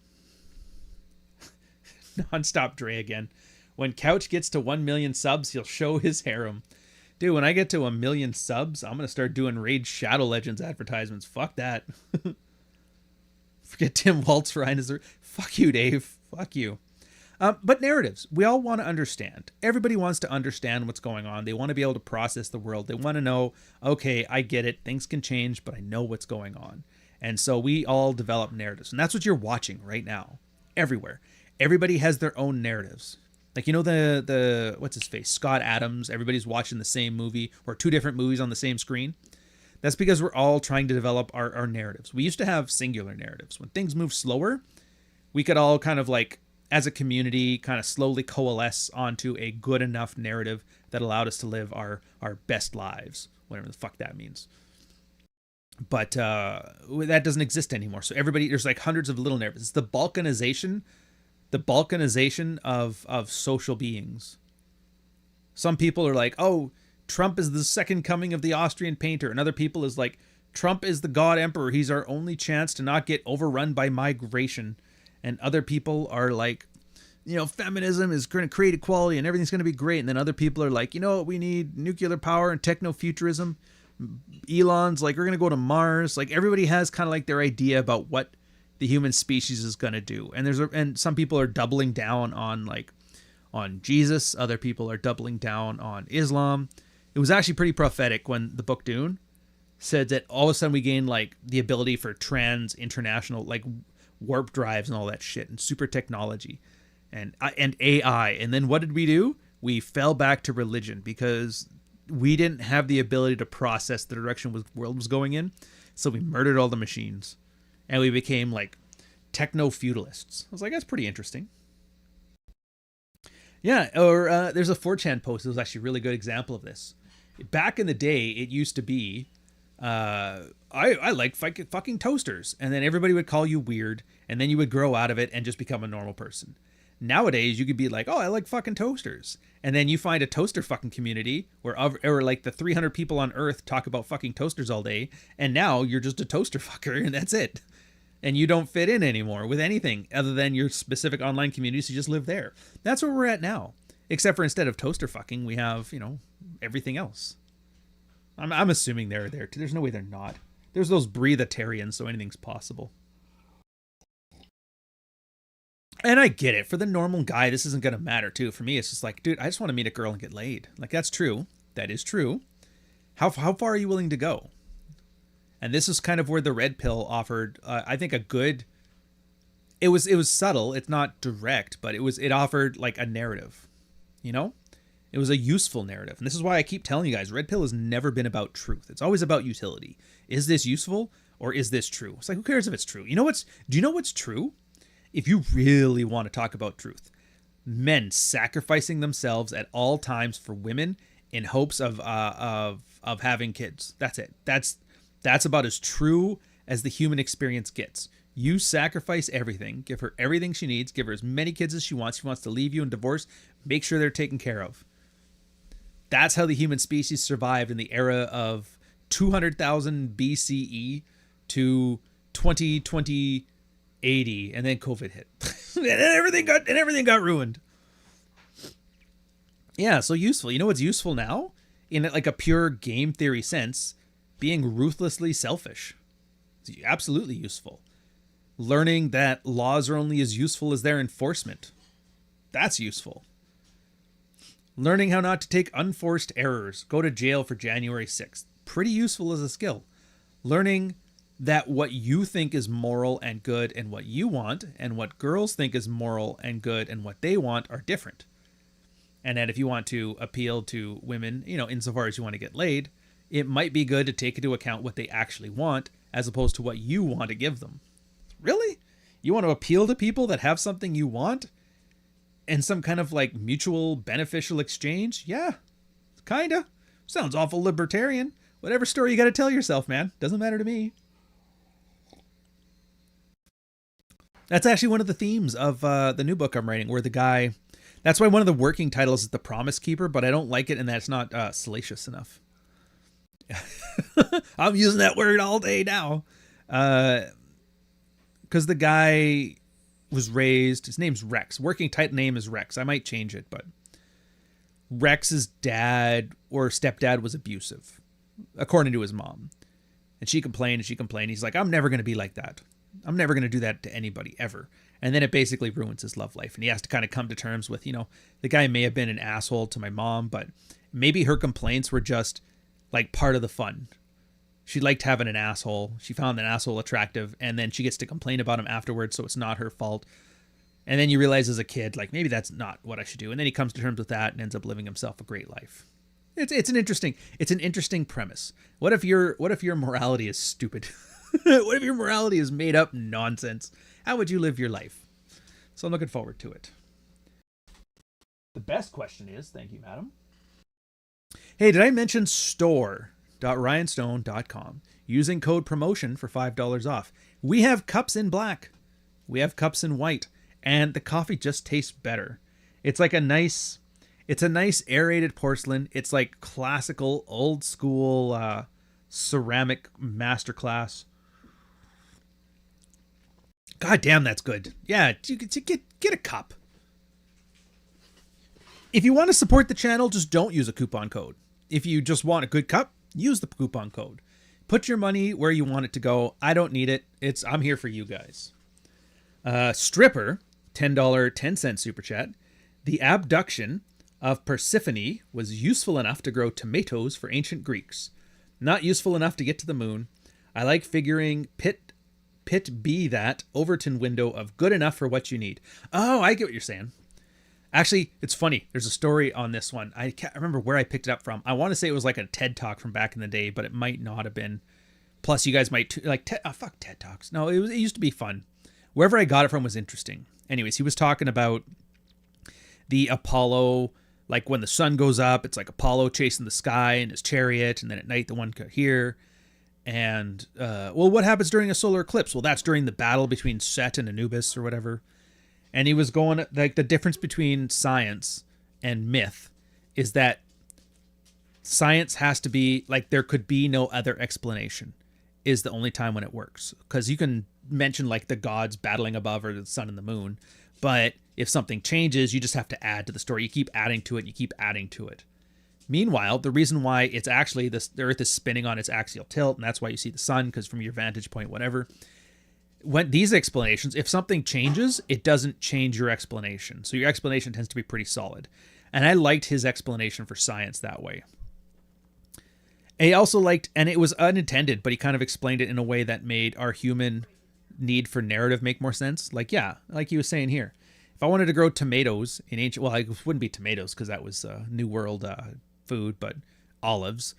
Nonstop Dre again. When Couch gets to 1 million subs, he'll show his harem. Dude, when I get to 1 million subs, I'm going to start doing Raid Shadow Legends advertisements. Fuck that. Forget Tim Waltz, Ryan is there. Fuck you, Dave. Fuck you. But narratives. We all want to understand. Everybody wants to understand what's going on. They want to be able to process the world. They want to know, okay, I get it. Things can change, but I know what's going on. And so we all develop narratives. And that's what you're watching right now. Everywhere. Everybody has their own narratives. Like, the what's his face? Scott Adams. Everybody's watching the same movie or two different movies on the same screen. That's because we're all trying to develop our narratives. We used to have singular narratives. When things move slower, we could all kind of like as a community, kind of slowly coalesce onto a good enough narrative that allowed us to live our best lives, whatever the fuck that means. But that doesn't exist anymore. So everybody, there's like hundreds of little narratives. It's the balkanization of social beings. Some people are like, oh, Trump is the second coming of the Austrian painter. And other people is like, Trump is the God Emperor. He's our only chance to not get overrun by migration. And other people are like, you know, feminism is going to create equality and everything's going to be great. And then other people are like, you know what, we need nuclear power and techno-futurism. Elon's like, we're going to go to Mars. Like, everybody has kind of like their idea about what the human species is going to do. And and some people are doubling down on Jesus. Other people are doubling down on Islam. It was actually pretty prophetic when the book Dune said that all of a sudden we gained like the ability for international like warp drives and all that shit and super technology and AI. And then what did we do? We fell back to religion because we didn't have the ability to process the direction the world was going in. So we murdered all the machines and we became like techno-feudalists. I was like, that's pretty interesting. Yeah, or there's a 4chan post that was actually a really good example of this. Back in the day, it used to be, I like fucking toasters. And then everybody would call you weird. And then you would grow out of it and just become a normal person. Nowadays, you could be like, oh, I like fucking toasters. And then you find a toaster fucking community where like the 300 people on Earth talk about fucking toasters all day. And now you're just a toaster fucker and that's it. And you don't fit in anymore with anything other than your specific online community. So you just live there. That's where we're at now. Except for instead of toaster fucking, we have, you know, everything else. I'm assuming they're there too. There's no way they're not. There's those breatharians, so anything's possible. And I get it. For the normal guy, this isn't going to matter too. For me, it's just like, dude, I just want to meet a girl and get laid. Like, that's true. That is true. How far are you willing to go? And this is kind of where the red pill offered, I think, a good. It was subtle. It's not direct, but it offered like a narrative. You know, it was a useful narrative, and this is why I keep telling you guys, red pill has never been about truth. It's always about utility. Is this useful or is this true? It's like, who cares if it's true? Do you know what's true? If you really want to talk about truth, men sacrificing themselves at all times for women in hopes of having kids. That's it. That's about as true as the human experience gets. You sacrifice everything, give her everything she needs, give her as many kids as she wants. She wants to leave you and divorce, make sure they're taken care of. That's how the human species survived in the era of 200,000 BCE to 2020 80, and then COVID hit. and everything got ruined. Yeah, so useful. You know what's useful now? In like a pure game theory sense, being ruthlessly selfish. It's absolutely useful. Learning that laws are only as useful as their enforcement. That's useful. Learning how not to take unforced errors. Go to jail for January 6th. Pretty useful as a skill. Learning that what you think is moral and good and what you want and what girls think is moral and good and what they want are different. And that if you want to appeal to women, you know, insofar as you want to get laid, it might be good to take into account what they actually want as opposed to what you want to give them. Really? You want to appeal to people that have something you want and some kind of like mutual beneficial exchange? Yeah, kinda. Sounds awful libertarian. Whatever story you got to tell yourself, man. Doesn't matter to me. That's actually one of the themes of the new book I'm writing, where the guy... That's why one of the working titles is The Promise Keeper, but I don't like it, and that's not salacious enough. I'm using that word all day now. Because the guy was raised... His name's Rex. Working title name is Rex. I might change it, but... Rex's dad or stepdad was abusive, according to his mom. And she complained and she complained. He's like, I'm never going to be like that. I'm never going to do that to anybody ever. And then it basically ruins his love life. And he has to kind of come to terms with, you know, the guy may have been an asshole to my mom, but maybe her complaints were just like part of the fun. She liked having an asshole. She found an asshole attractive, and then she gets to complain about him afterwards, so it's not her fault. And then you realize as a kid, like, maybe that's not what I should do. And then he comes to terms with that and ends up living himself a great life. It's an interesting premise. What if your morality is stupid? What if your morality is made up nonsense? How would you live your life? So I'm looking forward to it. The best question is, thank you, madam. Hey, did I mention store.ryanstone.com using code promotion for $5 off? We have cups in black. We have cups in white. And the coffee just tastes better. It's like a nice aerated porcelain. It's like classical, old school ceramic masterclass. God damn, that's good. Yeah, you get a cup. If you want to support the channel, just don't use a coupon code. If you just want a good cup, use the coupon code. Put your money where you want it to go. I don't need it. I'm here for you guys. Stripper, $10 10-cent super chat. The abduction of Persephone was useful enough to grow tomatoes for ancient Greeks. Not useful enough to get to the moon. I like figuring Pit B that Overton window of good enough for what you need. Oh, I get what you're saying. Actually, it's funny. There's a story on this one. I can't remember where I picked it up from. I want to say it was like a TED Talk from back in the day, but it might not have been. Plus, you guys might fuck TED Talks. No, it used to be fun. Wherever I got it from was interesting. Anyways, he was talking about the Apollo, like when the sun goes up, it's like Apollo chasing the sky in his chariot, and then at night the one here. And, what happens during a solar eclipse? Well, that's during the battle between Set and Anubis or whatever. And he was going, like, the difference between science and myth is that science has to be, like, there could be no other explanation is the only time when it works. Because you can mention, like, the gods battling above or the sun and the moon. But if something changes, you just have to add to the story. You keep adding to it, and you keep adding to it. Meanwhile, the reason why it's actually the Earth is spinning on its axial tilt, and that's why you see the sun, because from your vantage point, whatever. When these explanations, if something changes, it doesn't change your explanation. So your explanation tends to be pretty solid. And I liked his explanation for science that way. I also liked, and it was unintended, but he kind of explained it in a way that made our human need for narrative make more sense. Like, yeah, like he was saying here. If I wanted to grow tomatoes in ancient, well, it wouldn't be tomatoes because that was New World food, but olives.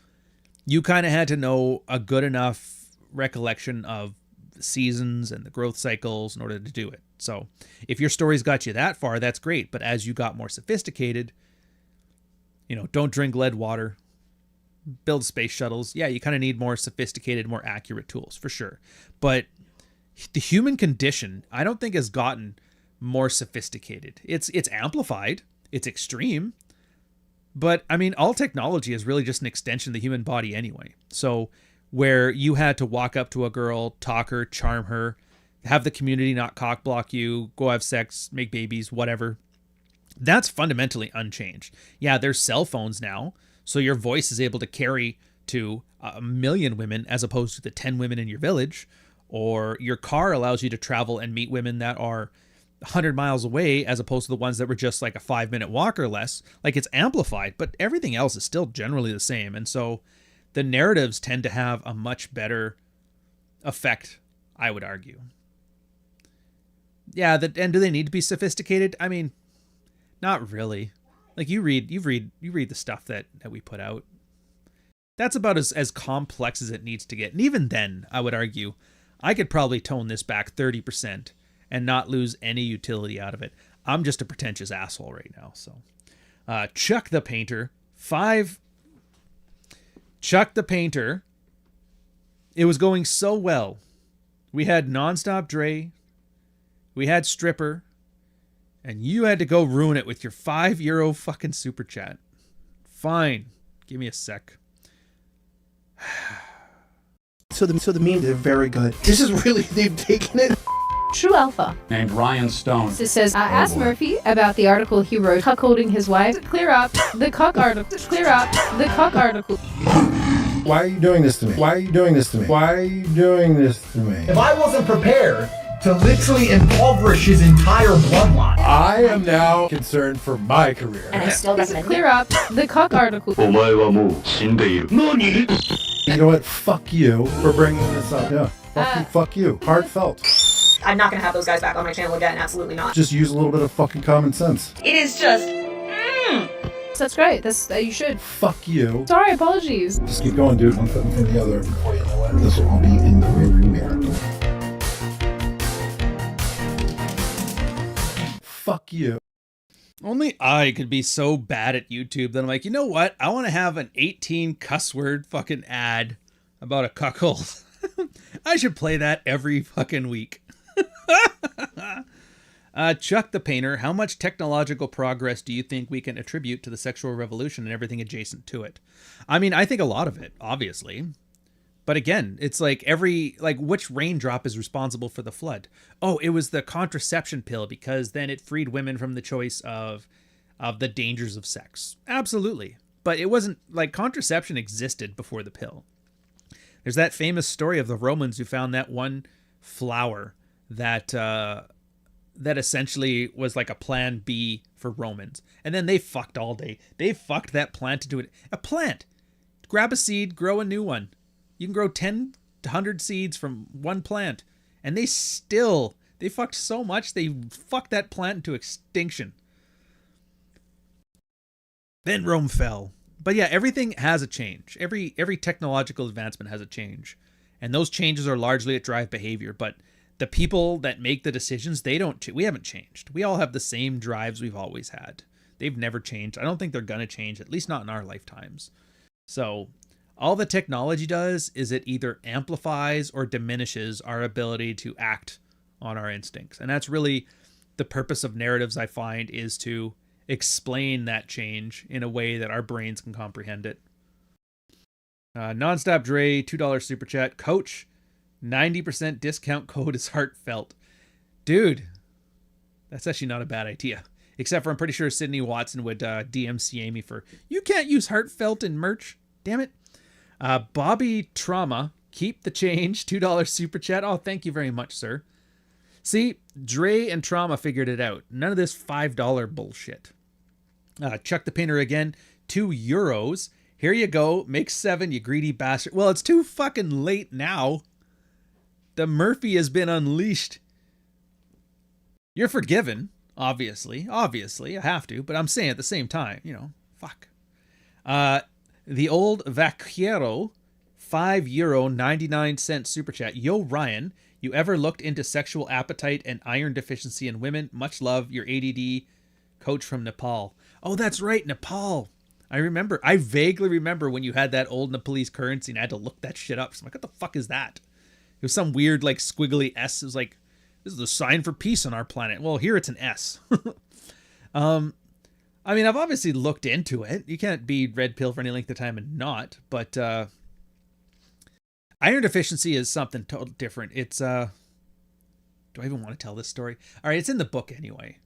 You kind of had to know a good enough recollection of seasons and the growth cycles in order to do it. So if your story's got you that far, that's great. But as you got more sophisticated, don't drink lead water, build space shuttles. Yeah, you kind of need more sophisticated, more accurate tools for sure. But the human condition, I don't think has gotten more sophisticated. It's amplified. It's extreme. But I mean, all technology is really just an extension of the human body anyway. So where you had to walk up to a girl, talk her, charm her, have the community not cock block you, go have sex, make babies, whatever. That's fundamentally unchanged. Yeah, there's cell phones now. So your voice is able to carry to 1 million women as opposed to the 10 women in your village. Or your car allows you to travel and meet women that are 100 miles away as opposed to the ones that were just like a 5-minute walk or less. Like, it's amplified, but everything else is still generally the same. And so the narratives tend to have a much better effect, I would argue. Yeah, and do they need to be sophisticated? I mean, not really. Like, you read the stuff that we put out. That's about as complex as it needs to get. And even then, I would argue, I could probably tone this back 30% and not lose any utility out of it. I'm just a pretentious asshole right now. So, Chuck the Painter, 5. Chuck the Painter. It was going so well. We had Nonstop Dre. We had Stripper. And you had to go ruin it with your €5 fucking super chat. Fine. Give me a sec. So the memes are very good. This is really, they've taken it. True Alpha. Named Ryan Stone. This says, ask Murphy about the article he wrote cuckolding his wife. Clear up the cuck article. Clear up the cuck article. Why are you doing this to me? Why are you doing this to me? Why are you doing this to me? If I wasn't prepared to literally impoverish his entire bloodline. I am now concerned for my career. And I still recommend clear up the cuck article. You know what? Fuck you for bringing this up. Yeah. Fuck you. Heartfelt. I'm not going to have those guys back on my channel again. Absolutely not. Just use a little bit of fucking common sense. It is just... That's great. That's you should. Fuck you. Sorry, apologies. Just keep going, dude. One foot in front of the other. Before you know it, this will all be in the rearview mirror. fuck you. Only I could be so bad at YouTube that I'm like, you know what? I want to have an 18 cuss word fucking ad about a cuckold. I should play that every fucking week. Chuck the Painter, how much technological progress do you think we can attribute to the sexual revolution and everything adjacent to it? I mean, I think a lot of it, obviously. But again, it's like which raindrop is responsible for the flood? Oh, it was the contraception pill because then it freed women from the choice of the dangers of sex. Absolutely. But it wasn't like contraception existed before the pill. There's that famous story of the Romans who found that one flower that essentially was like a plan B for Romans. And then they fucked all day. They fucked that plant into a plant. Grab a seed, grow a new one. You can grow 10 to 100 seeds from one plant. And they fucked so much, they fucked that plant into extinction. Then Rome fell. But yeah, everything has a change. Every technological advancement has a change. And those changes are largely that drive behavior. But the people that make the decisions, we haven't changed. We all have the same drives we've always had. They've never changed. I don't think they're going to change, at least not in our lifetimes. So all the technology does is it either amplifies or diminishes our ability to act on our instincts. And that's really the purpose of narratives, I find, is to explain that change in a way that our brains can comprehend it. Nonstop Dre, $2 super chat. Coach, 90% discount code is heartfelt. Dude, that's actually not a bad idea. Except for I'm pretty sure Sydney Watson would DMCA me for, you can't use heartfelt in merch. Damn it. Bobby Trauma, keep the change, $2 super chat. Oh, thank you very much, sir. See, Dre and Trauma figured it out. None of this $5 bullshit. Chuck the Painter again, €2. Here you go. Make 7, you greedy bastard. Well, it's too fucking late now. The Murphy has been unleashed. You're forgiven, obviously. Obviously, I have to, but I'm saying at the same time, fuck. The old Vaquero, €5.99 super chat. Yo, Ryan, you ever looked into sexual appetite and iron deficiency in women? Much love, your ADD coach from Nepal. Oh, that's right, Nepal. I vaguely remember when you had that old Nepalese currency and I had to look that shit up. So I'm like, what the fuck is that? It was some weird, like, squiggly S. It was like, this is a sign for peace on our planet. Well, here it's an S. I mean, I've obviously looked into it. You can't be red pill for any length of time and not. But iron deficiency is something totally different. It's, do I even want to tell this story? All right, it's in the book anyway.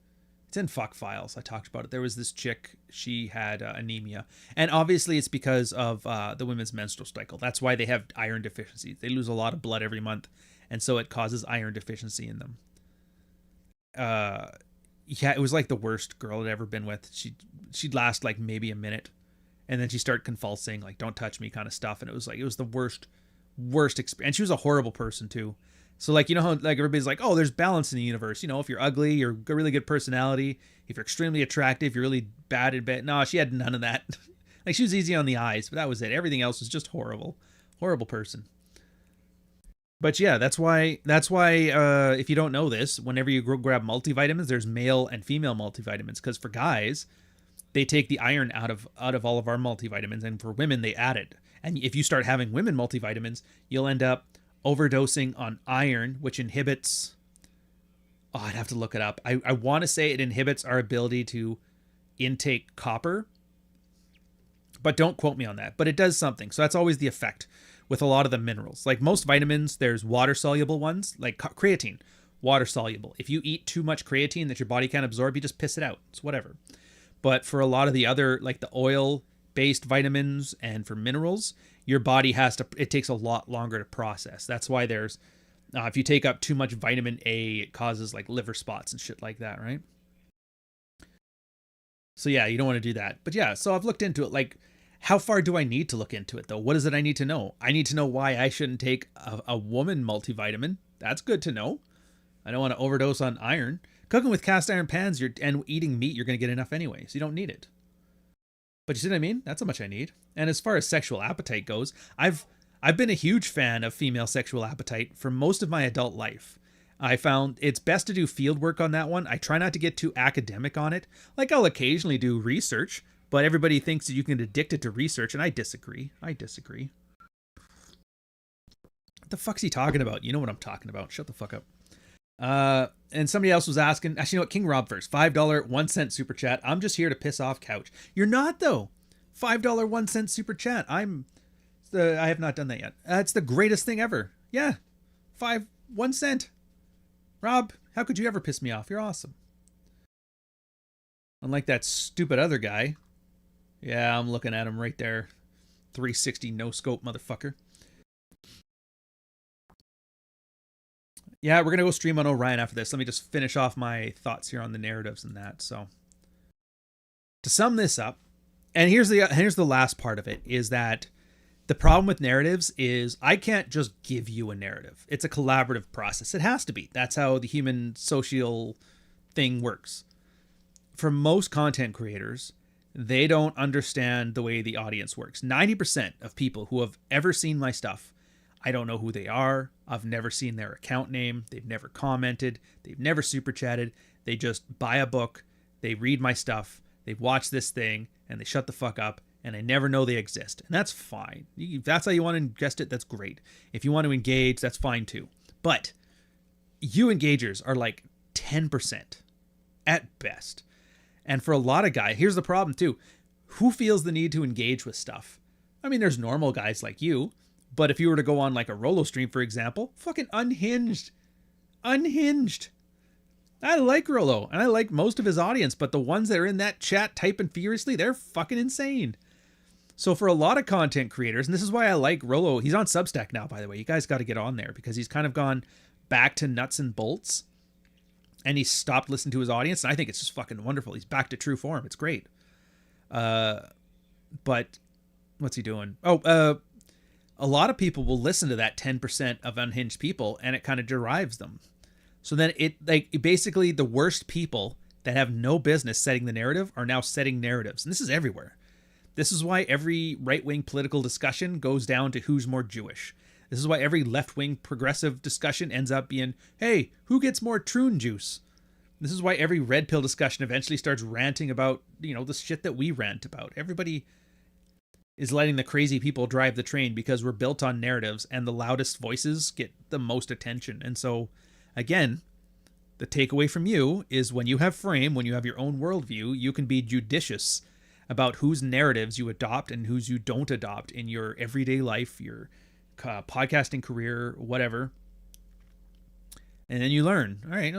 It's in Fuck Files. I talked about it. There was this chick. She had anemia. And obviously it's because of the women's menstrual cycle. That's why they have iron deficiency. They lose a lot of blood every month. And so it causes iron deficiency in them. Yeah, it was like the worst girl I'd ever been with. She'd last like maybe a minute. And then she started convulsing, like, don't touch me kind of stuff. And it was the worst experience. And she was a horrible person too. So like, you know how like everybody's like, oh, there's balance in the universe. If you're ugly, you're a really good personality. If you're extremely attractive, you're really bad in bed. No, she had none of that. Like she was easy on the eyes, but that was it. Everything else was just horrible. Horrible person. But yeah, that's why if you don't know this, whenever you grab multivitamins, there's male and female multivitamins. Because for guys, they take the iron out of all of our multivitamins, and for women, they add it. And if you start having women multivitamins, you'll end up overdosing on iron, which inhibits... Oh, I'd have to look it up. I want to say it inhibits our ability to intake copper. But don't quote me on that. But it does something. So that's always the effect with a lot of the minerals. Like most vitamins, there's water-soluble ones, like creatine, water-soluble. If you eat too much creatine that your body can't absorb, you just piss it out. It's whatever. But for a lot of the other, like the oil-based vitamins and for minerals, your body it takes a lot longer to process. That's why there's, if you take up too much vitamin A, it causes like liver spots and shit like that, right? So yeah, you don't want to do that. But yeah, so I've looked into it. Like, how far do I need to look into it though? What is it I need to know? I need to know why I shouldn't take a woman multivitamin. That's good to know. I don't want to overdose on iron. Cooking with cast iron pans and eating meat, you're going to get enough anyway, so you don't need it. But you see what I mean? That's how much I need. And as far as sexual appetite goes, I've been a huge fan of female sexual appetite for most of my adult life. I found it's best to do field work on that one. I try not to get too academic on it. Like, I'll occasionally do research, but everybody thinks that you can get addicted to research, and I disagree. What the fuck's he talking about? You know what I'm talking about. Shut the fuck up. And somebody else was asking, actually, you know what? King Rob first. $5, 1 cent super chat. I'm just here to piss off Couch. You're not, though. $5, 1 cent super chat. I have not done that yet. It's the greatest thing ever. Yeah. 1 cent. Rob, how could you ever piss me off? You're awesome. Unlike that stupid other guy. Yeah, I'm looking at him right there. 360 no scope motherfucker. Yeah, we're going to go stream on Orion after this. Let me just finish off my thoughts here on the narratives and that. So, to sum this up, and here's the last part of it, is that the problem with narratives is I can't just give you a narrative. It's a collaborative process. It has to be. That's how the human social thing works. For most content creators, they don't understand the way the audience works. 90% of people who have ever seen my stuff, I don't know who they are. I've never seen their account name. They've never commented. They've never super chatted. They just buy a book. They read my stuff. They watch this thing and they shut the fuck up. And I never know they exist. And that's fine. If that's how you want to ingest it, that's great. If you want to engage, that's fine too. But you engagers are like 10% at best. And for a lot of guys, here's the problem too. Who feels the need to engage with stuff? I mean, there's normal guys like you. But if you were to go on like a Rolo stream, for example, fucking unhinged. I like Rolo, and I like most of his audience, but the ones that are in that chat typing furiously, they're fucking insane. So for a lot of content creators, and this is why I like Rolo, he's on Substack now, by the way. You guys got to get on there because he's kind of gone back to nuts and bolts, and he's stopped listening to his audience, and I think it's just fucking wonderful. He's back to true form. It's great. But what's he doing? A lot of people will listen to that 10% of unhinged people, and it kind of derives them. So then basically the worst people that have no business setting the narrative are now setting narratives. And this is everywhere. This is why every right-wing political discussion goes down to who's more Jewish. This is why every left-wing progressive discussion ends up being, hey, who gets more troon juice? This is why every red pill discussion eventually starts ranting about, the shit that we rant about. Everybody is letting the crazy people drive the train because we're built on narratives and the loudest voices get the most attention. And so, again, the takeaway from you is when you have frame, when you have your own worldview, you can be judicious about whose narratives you adopt and whose you don't adopt in your everyday life, your podcasting career, whatever. And then you learn, all right,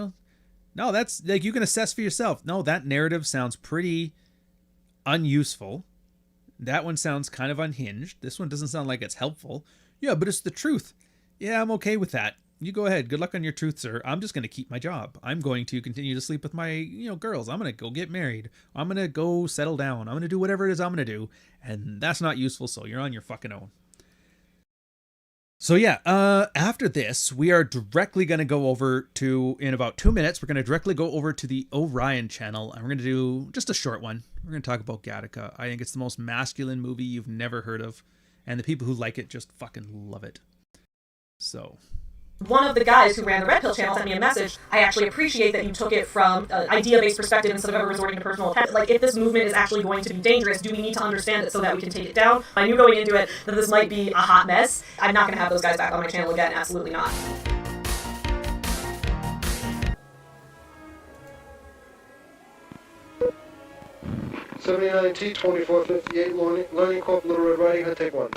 no, that's like, you can assess for yourself. No, that narrative sounds pretty unuseful. That one sounds kind of unhinged. This one doesn't sound like it's helpful. Yeah, but it's the truth. Yeah, I'm okay with that. You go ahead. Good luck on your truth, sir. I'm just going to keep my job. I'm going to continue to sleep with my, girls. I'm going to go get married. I'm going to go settle down. I'm going to do whatever it is I'm going to do. And that's not useful, so you're on your fucking own. So yeah, after this, we are directly going to go over to, in about 2 minutes, we're going to directly go over to the Orion channel. And we're going to do just a short one. We're going to talk about Gattaca. I think it's the most masculine movie you've never heard of. And the people who like it just fucking love it. So... One of the guys who ran the Red Pill channel sent me a message. I actually appreciate that you took it from an idea-based perspective instead of ever resorting to personal attack. Like, if this movement is actually going to be dangerous, do we need to understand it so that we can take it down? I knew going into it that this might be a hot mess. I'm not going to have those guys back on my channel again. Absolutely not. '79T 2458 Learning Corp Little Red Riding Hood, take one.